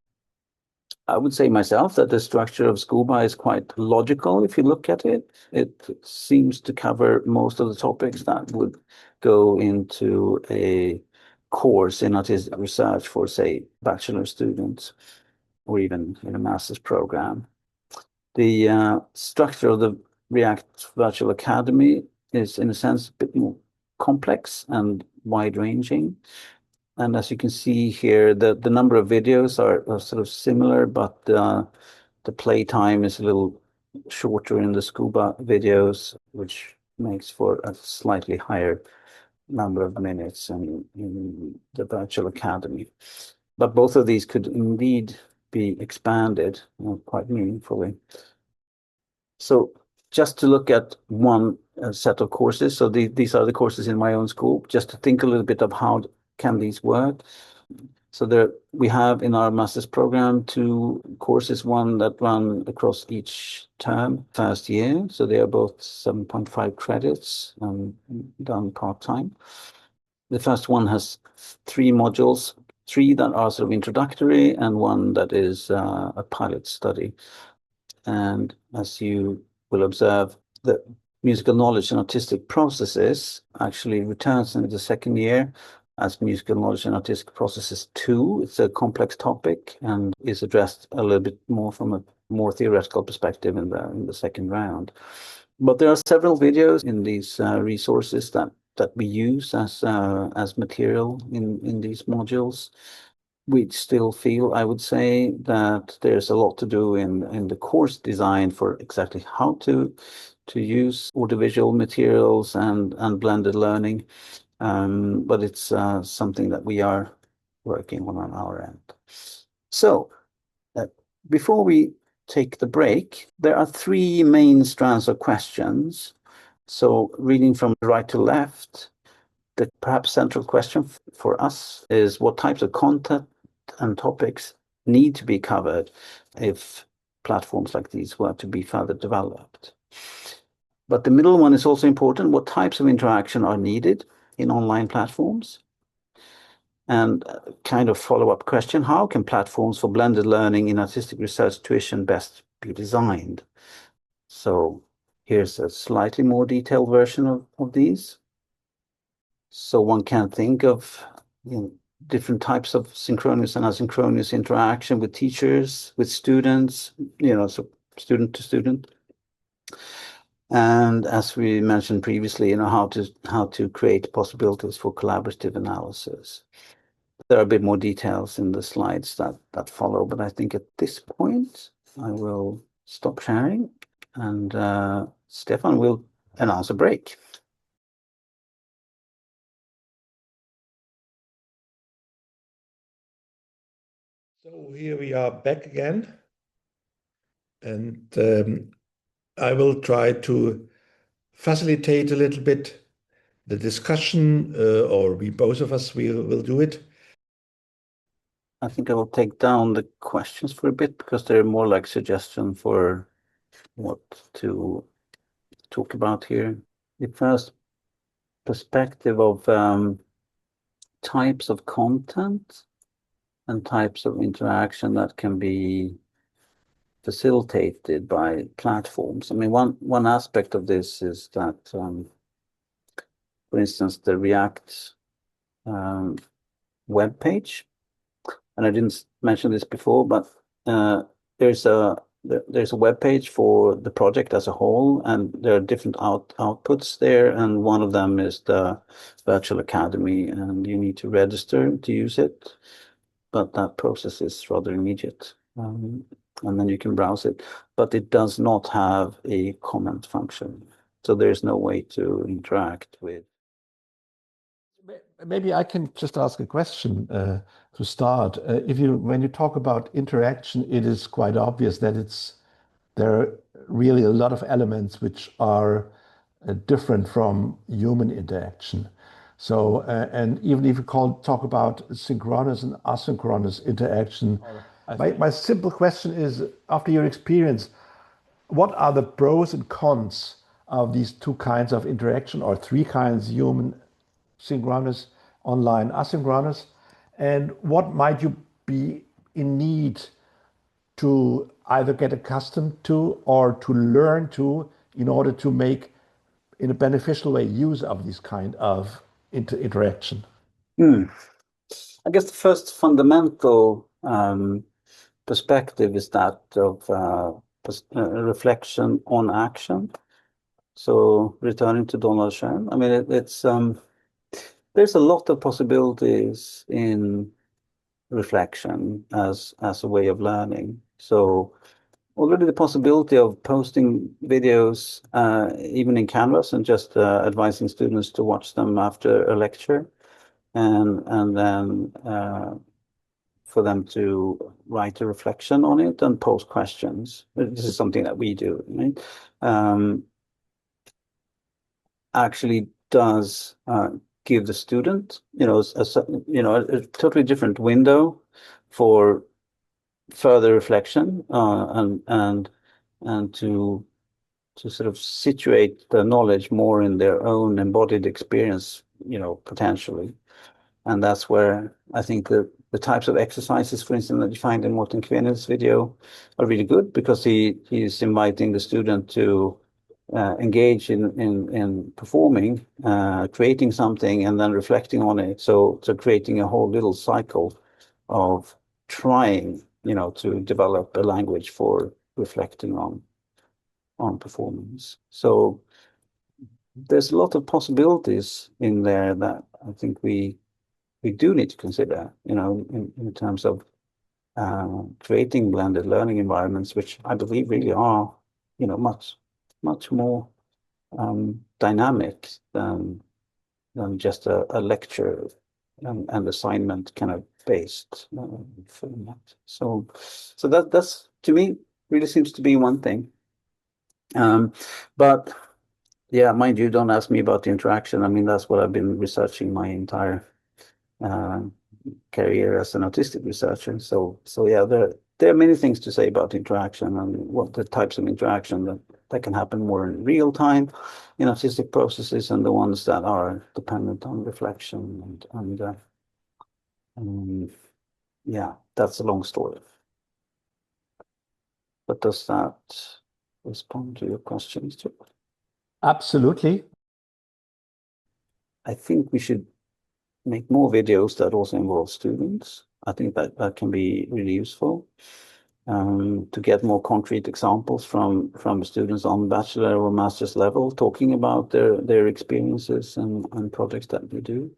I would say myself that the structure of Scuba is quite logical if you look at it. It seems to cover most of the topics that would go into a course in artistic research for, say, bachelor students or even in a master's program. The structure of the React Virtual Academy is, in a sense, a bit more complex and wide-ranging. And as you can see here, the number of videos are sort of similar, but the play time is a little shorter in the Scuba videos, which makes for a slightly higher number of minutes in the Virtual Academy. But both of these could indeed be expanded quite meaningfully. So just to look at one set of courses, so these are the courses in my own school, just to think a little bit of how can these work. So there we have in our master's program 2 courses, one that run across each term, first year. So they are both 7.5 credits done part-time. The first one has 3 modules, 3 that are sort of introductory and 1 that is a pilot study. And as you will observe, the musical knowledge and artistic processes actually returns in the second year as musical knowledge and artistic processes 2. It's a complex topic and is addressed a little bit more from a more theoretical perspective in the second round. But there are several videos in these resources that we use as material in these modules. We still feel, I would say, that there's a lot to do in the course design for exactly how to use audiovisual materials and blended learning. But it's something that we are working on our end. So before we take the break, there are 3 main strands of questions. So reading from right to left, the perhaps central question for us is what types of content and topics need to be covered if platforms like these were to be further developed. But the middle one is also important. What types of interaction are needed in online platforms? And kind of follow-up question, how can platforms for blended learning in artistic research tuition best be designed? So here's a slightly more detailed version of these. So one can think of different types of synchronous and asynchronous interaction with teachers, with students, so student to student. And as we mentioned previously, how to create possibilities for collaborative analysis. There are a bit more details in the slides that follow, but I think at this point I will stop sharing and Stefan will announce a break. So here we are back again, and I will try to facilitate a little bit the discussion, or we both of us will do it. I think I will take down the questions for a bit because they're more like suggestion for what to talk about here. The first perspective of types of content and types of interaction that can be facilitated by platforms. I mean, one aspect of this is that, for instance, the React web page, and I didn't mention this before, but there's a there's a web page for the project as a whole, and there are different outputs there, and one of them is the virtual academy, and you need to register to use it, but that process is rather immediate, and then you can browse it, but it does not have a comment function, so there's no way to interact with. Maybe I can just ask a question to start. When you talk about interaction, it is quite obvious that there are really a lot of elements which are different from human interaction. So, and even if you talk about synchronous and asynchronous interaction, my simple question is, after your experience, what are the pros and cons of these two kinds of interaction, or three kinds: human, synchronous, online, asynchronous? And what might you be in need to either get accustomed to or to learn to in order to make, in a beneficial way, use of this kind of interaction? I guess the first fundamental perspective is that of reflection on action. So returning to Donald Schoen, I mean, it's there's a lot of possibilities in reflection as a way of learning. So already the possibility of posting videos, even in Canvas, and just advising students to watch them after a lecture, and then for them to write a reflection on it and pose questions. This is something that we do, right? Actually does give the student, a totally different window for further reflection, and to sort of situate the knowledge more in their own embodied experience, potentially. And that's where I think the types of exercises, for instance, that you find in Morten Kvenel's video are really good, because he's inviting the student to engage in performing, creating something, and then reflecting on it. So creating a whole little cycle of trying, to develop a language for reflecting on performance. So there's a lot of possibilities in there that I think we do need to consider, in terms of creating blended learning environments, which I believe really are, much more dynamic than just a lecture and assignment kind of based format. So that's, to me, really seems to be one thing. But yeah, mind you, don't ask me about the interaction. I mean, that's what I've been researching my entire career as an autistic researcher. So yeah, there are many things to say about interaction and what the types of interaction that can happen more in real time in autistic processes, and the ones that are dependent on reflection and yeah, that's a long story. But does that respond to your questions too? Absolutely. I think we should make more videos that also involve students. I think that can be really useful, to get more concrete examples from students on bachelor or master's level, talking about their experiences and projects that we do.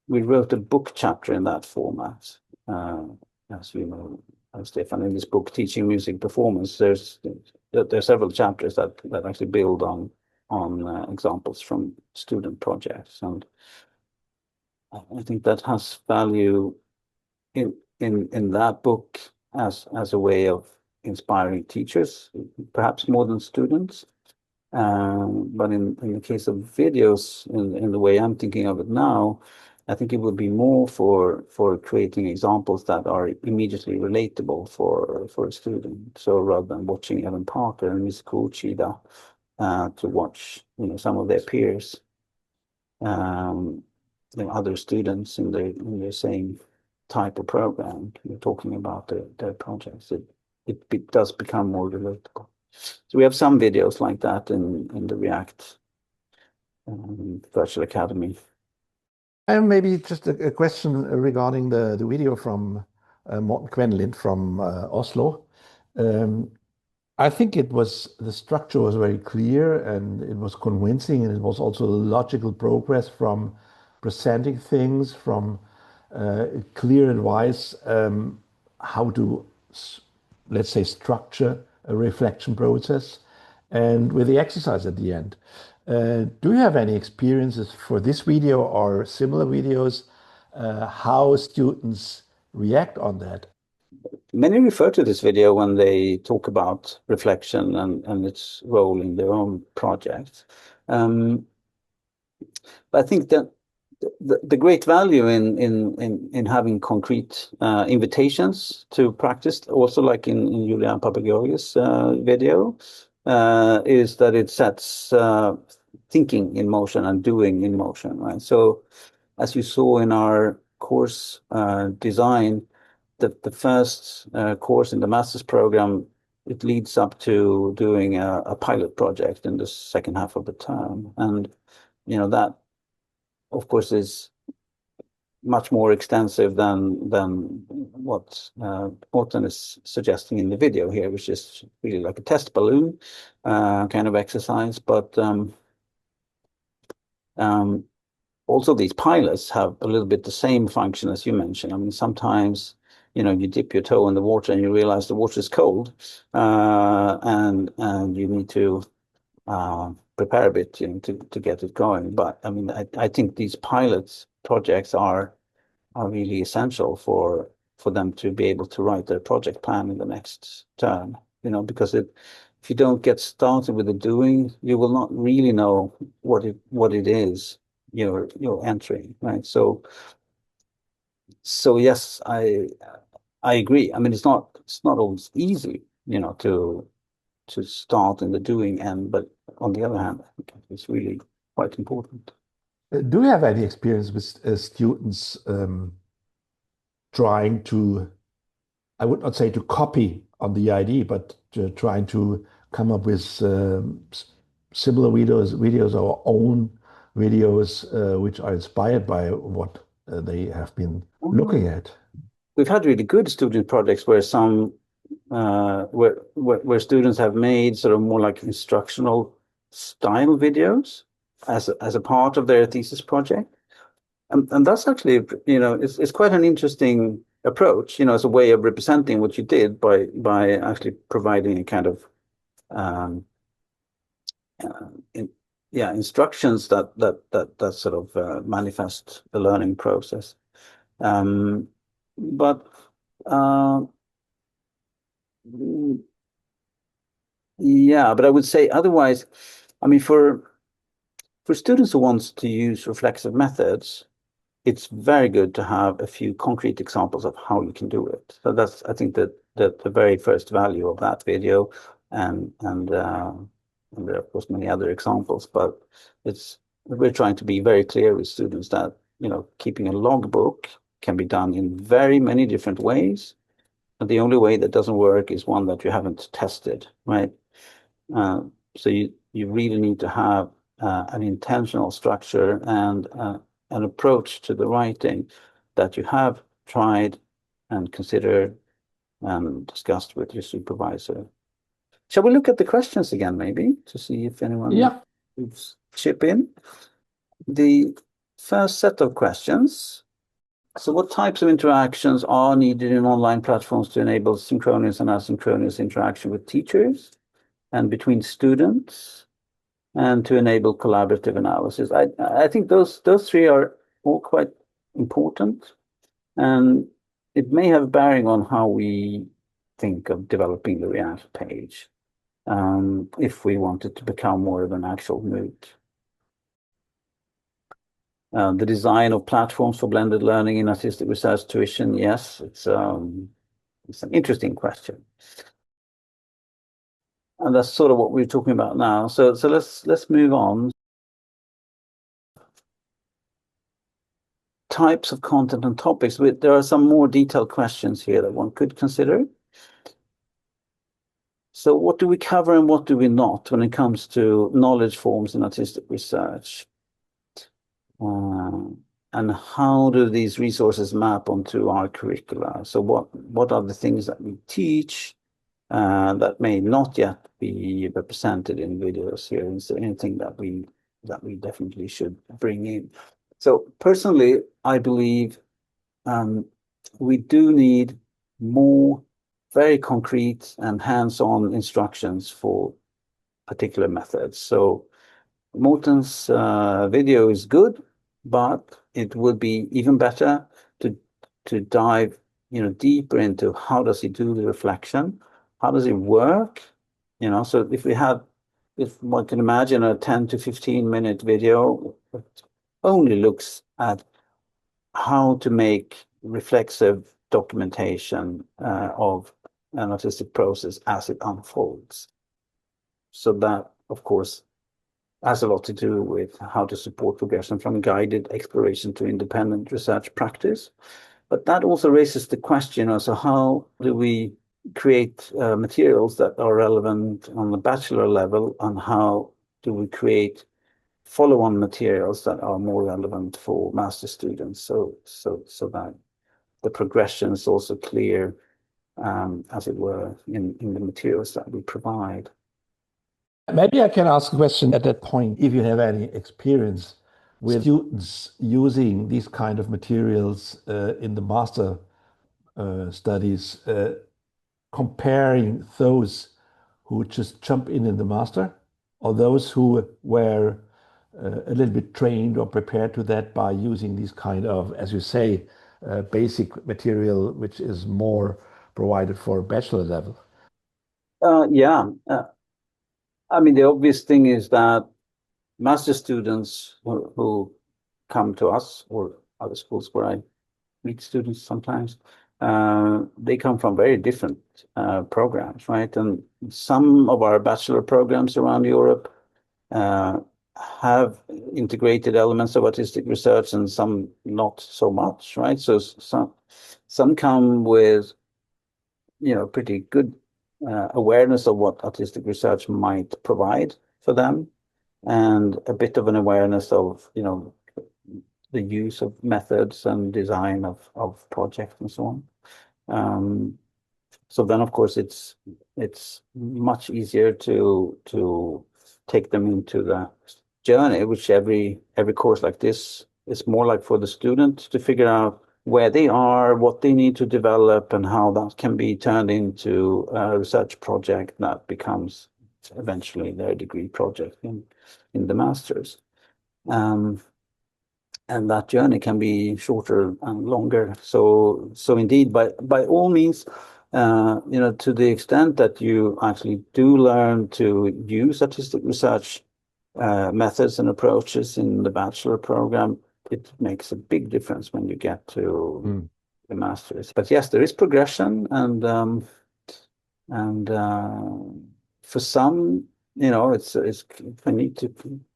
We wrote a book chapter in that format, as you know, Stefan, in this book, Teaching Music Performance. There are several chapters that actually build on examples from student projects, and I think that has value in that book as a way of inspiring teachers, perhaps more than students. But in the case of videos, in the way I'm thinking of it now, I think it would be more for creating examples that are immediately relatable for a student. So rather than watching Evan Parker and Miss Kuchida, to watch some of their peers, other students in the same type of program, talking about their projects. It does become more relatable. So we have some videos like that in the React Virtual Academy. And maybe just a question regarding the video from Morten Kvenlind from Oslo. I think the structure was very clear and it was convincing, and it was also logical progress from presenting things, from clear advice how to, let's say, structure a reflection process, and with the exercise at the end. Do you have any experiences for this video or similar videos, how students react on that? Many refer to this video when they talk about reflection and its role in their own projects. But I think that the great value in having concrete invitations to practice, also like in Julian Papageorgiou's video, is that it sets thinking in motion and doing in motion, right? So as you saw in our course design, the first course in the master's program, it leads up to doing a pilot project in the second half of the term. And, that, of course, is much more extensive than what Morten is suggesting in the video here, which is really like a test balloon kind of exercise. But also these pilots have a little bit the same function as you mentioned. I mean, sometimes, you dip your toe in the water and you realize the water is cold, and you need to prepare a bit, to get it going. But I mean, I think these pilot projects are really essential for them to be able to write their project plan in the next term. Because if you don't get started with the doing, you will not really know what it is you're entering, right? So yes, I agree. I mean, it's not always easy, to start in the doing end, but on the other hand, I think it's really quite important. Do you have any experience with students trying to, I would not say to copy on the idea, but trying to come up with similar videos or own videos which are inspired by what they have been looking at? We've had really good student projects where some where students have made sort of more like instructional style videos as a part of their thesis project, and that's actually it's quite an interesting approach, as a way of representing what you did by actually providing a kind of instructions that sort of manifest the learning process. But I would say otherwise, I mean, for students who want to use reflexive methods, it's very good to have a few concrete examples of how you can do it. So that's, I think, that the very first value of that video, and there are of course many other examples, but we're trying to be very clear with students that keeping a logbook can be done in very many different ways, and the only way that doesn't work is one that you haven't tested, right? So you really need to have an intentional structure and an approach to the writing that you have tried and considered and discussed with your supervisor. Shall we look at the questions again, maybe, to see if anyone would chip in? The first set of questions. So what types of interactions are needed in online platforms to enable synchronous and asynchronous interaction with teachers and between students, and to enable collaborative analysis? I think those three are all quite important, and it may have bearing on how we think of developing the React page, if we want it to become more of an actual MOOC. The design of platforms for blended learning in artistic research tuition, yes, it's an interesting question. And that's sort of what we're talking about now. So let's move on. Types of content and topics. There are some more detailed questions here that one could consider. So what do we cover and what do we not when it comes to knowledge forms in artistic research? and how do these resources map onto our curricula? So what are the things that we teach that may not yet be represented in videos here? Is there anything that we definitely should bring in? So personally, I believe we do need more very concrete and hands-on instructions for particular methods. So Morten's video is good, but it would be even better to dive deeper into how does he do the reflection, how does it work, so if one can imagine a 10 to 15 minute video that only looks at how to make reflexive documentation of an artistic process as it unfolds. So that, of course, has a lot to do with how to support progression from guided exploration to independent research practice. But that also raises the question also, how do we create materials that are relevant on the bachelor level, and how do we create follow-on materials that are more relevant for master students, so that the progression is also clear, as it were, in the materials that we provide. Maybe I can ask a question at that point, if you have any experience with students using these kind of materials in the master studies, comparing those who just jump in the master, or those who were a little bit trained or prepared to that by using these kind of, as you say, basic material, which is more provided for bachelor level. I mean, the obvious thing is that master students who come to us, or other schools where I meet students sometimes, they come from very different programs, right? And some of our bachelor programs around Europe have integrated elements of artistic research, and some not so much, right? So some come with pretty good awareness of what artistic research might provide for them, and a bit of an awareness of the use of methods and design of projects and so on. So then, of course, it's much easier to take them into the journey, which every course like this is more like for the student to figure out where they are, what they need to develop, and how that can be turned into a research project that becomes eventually their degree project in the masters. And that journey can be shorter and longer. So indeed, by all means, to the extent that you actually do learn to use artistic research methods and approaches in the bachelor program, it makes a big difference when you get to the masters. But yes, there is progression, and for some, it's I need to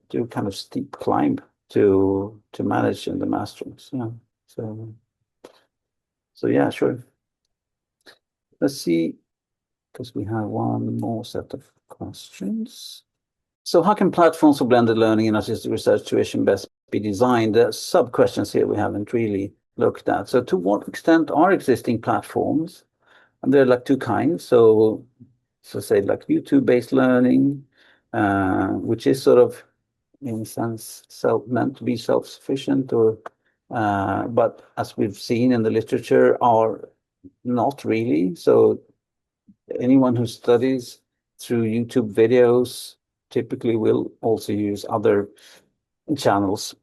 do kind of steep climb to manage in the masters. Yeah. So yeah, sure. Let's see, because we have one more set of questions. So how can platforms for blended learning and artistic research tuition best be designed? There are sub-questions here we haven't really looked at. So to what extent are existing platforms, and there are like two kinds, so say like YouTube-based learning, which is sort of, in a sense, meant to be self-sufficient, or but as we've seen in the literature, are not really. So anyone who studies through YouTube videos typically will also use other channels,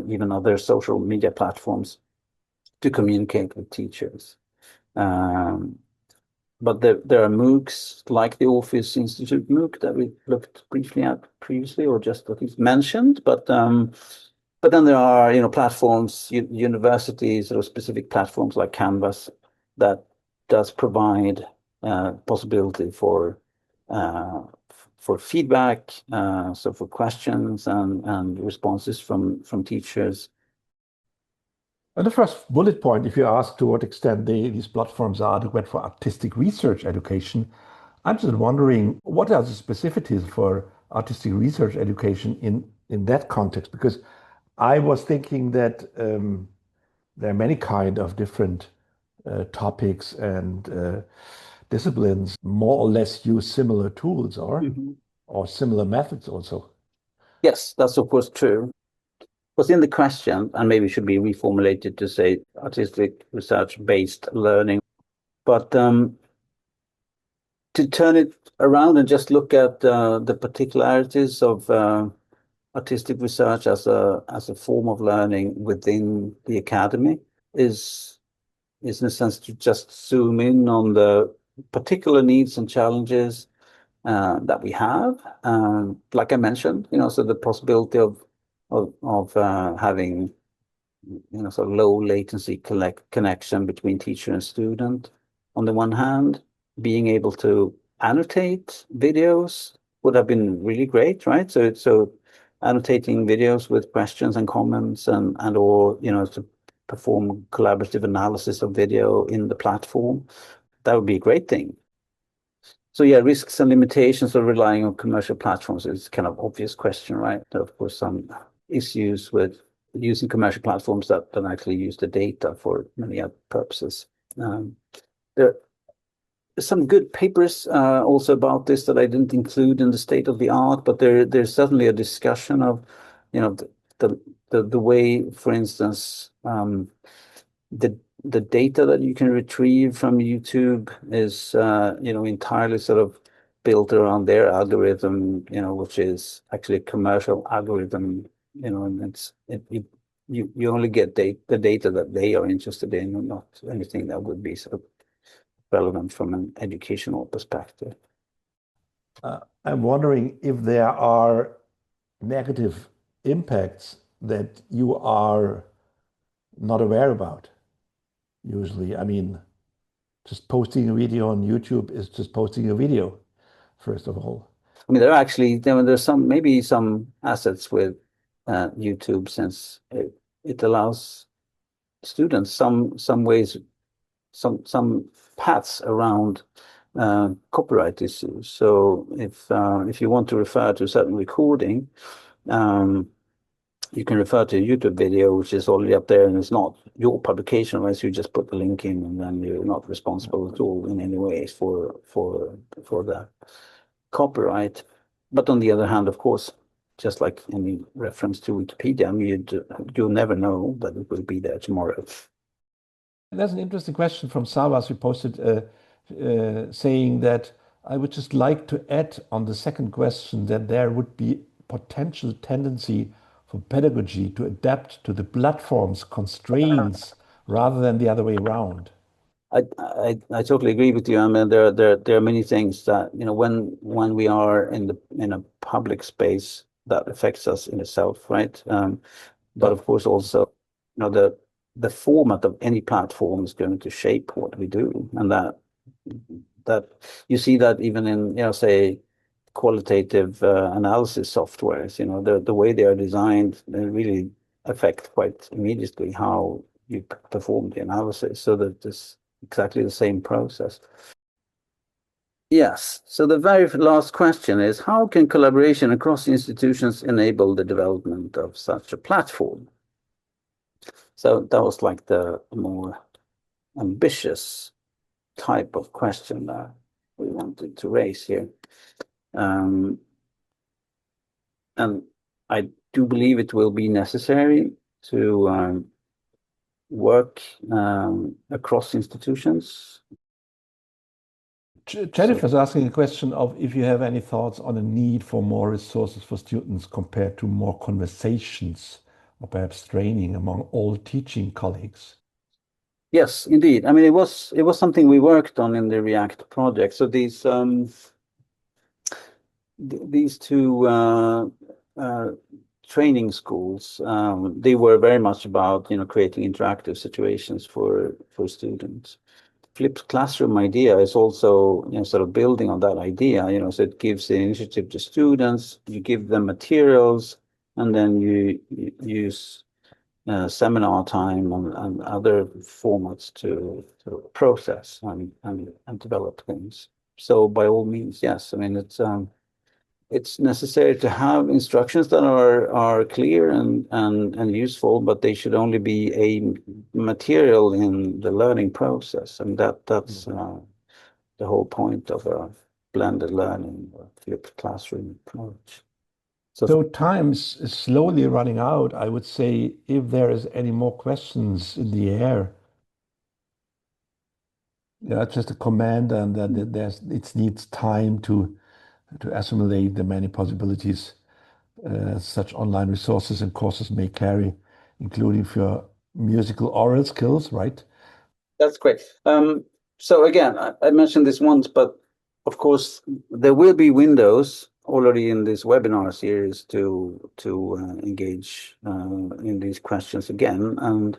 even other social media platforms, to communicate with teachers. But there are MOOCs like the Orpheus Institute MOOC that we looked briefly at previously, or just at least mentioned. But then there are platforms, universities, or specific platforms like Canvas that does provide possibility for feedback, so for questions and responses from teachers. And the first bullet point, if you ask to what extent these platforms are adequate for artistic research education, I'm just wondering, what are the specificities for artistic research education in that context? Because I was thinking that there are many kind of different topics and disciplines more or less use similar tools or similar methods also. Yes, that's of course true. Was in the question, and maybe should be reformulated to say artistic research-based learning. But to turn it around and just look at the particularities of artistic research as a form of learning within the academy is in a sense to just zoom in on the particular needs and challenges that we have. Like I mentioned, so the possibility of having sort of low latency connection between teacher and student on the one hand, being able to annotate videos would have been really great, right? So annotating videos with questions and comments and or to perform collaborative analysis of video in the platform, that would be a great thing. So yeah, risks and limitations of relying on commercial platforms is kind of obvious question, right? There are, of course, some issues with using commercial platforms that actually use the data for many other purposes. There are some good papers also about this that I didn't include in the state of the art, but there's certainly a discussion of, the way, for instance, the data that you can retrieve from YouTube is, entirely sort of built around their algorithm, which is actually a commercial algorithm, and you only get the data that they are interested in, and not anything that would be sort of relevant from an educational perspective. I'm wondering if there are negative impacts that you are not aware about. Usually, I mean, just posting a video on YouTube is just posting a video, first of all. I mean, there are actually there's maybe some assets with YouTube, since it allows students some ways, some paths around copyright issues. So if you want to refer to a certain recording, you can refer to a YouTube video which is already up there, and it's not your publication unless you just put the link in, and then you're not responsible at all in any way for the copyright. But on the other hand, of course, just like any reference to Wikipedia, you'll never know that it will be there tomorrow. There's an interesting question from Savas who posted saying that I would just like to add on the second question that there would be potential tendency for pedagogy to adapt to the platform's constraints rather than the other way around. I totally agree with you. I mean, there are many things that when we are in a public space that affects us in itself, right? But of course also, the format of any platform is going to shape what we do, and that you see that even in say qualitative analysis softwares, the way they are designed, they really affect quite immediately how you perform the analysis, so that it's exactly the same process. Yes, so the very last question is, how can collaboration across institutions enable the development of such a platform? So that was like the more ambitious type of question that we wanted to raise here. And I do believe it will be necessary to work across institutions. Jennifer's asking a question of if you have any thoughts on a need for more resources for students compared to more conversations or perhaps training among all teaching colleagues. Yes, indeed. I mean, it was something we worked on in the React project. So these two training schools, they were very much about creating interactive situations for students. Flipped classroom idea is also sort of building on that idea. So it gives the initiative to students. You give them materials, and then you use seminar time and other formats to process and develop things. So by all means, yes. I mean, it's it's necessary to have instructions that are clear and useful, but they should only be a material in the learning process, and that's the whole point of a blended learning or flipped classroom approach. So time's is slowly running out. I would say if there is any more questions in the air, just a comment, and that it needs time to assimilate the many possibilities such online resources and courses may carry, including for your musical oral skills, right? That's great. So again, I mentioned this once, but of course there will be windows already in this webinar series to engage in these questions again, and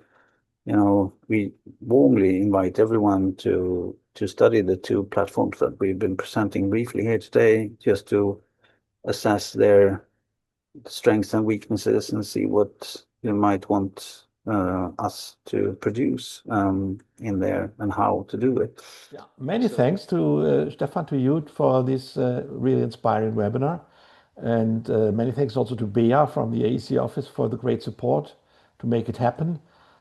we warmly invite everyone to study the two platforms that we've been presenting briefly here today, just to assess their strengths and weaknesses and see what you might want us to produce in there and how to do it. Yeah. Many thanks to Stefan, to you for this really inspiring webinar. And many thanks also to Bea from the AEC office for the great support to make it happen.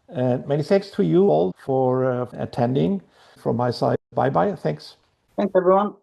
And many thanks to you all for attending. From my side, bye-bye. Thanks. Thanks, everyone.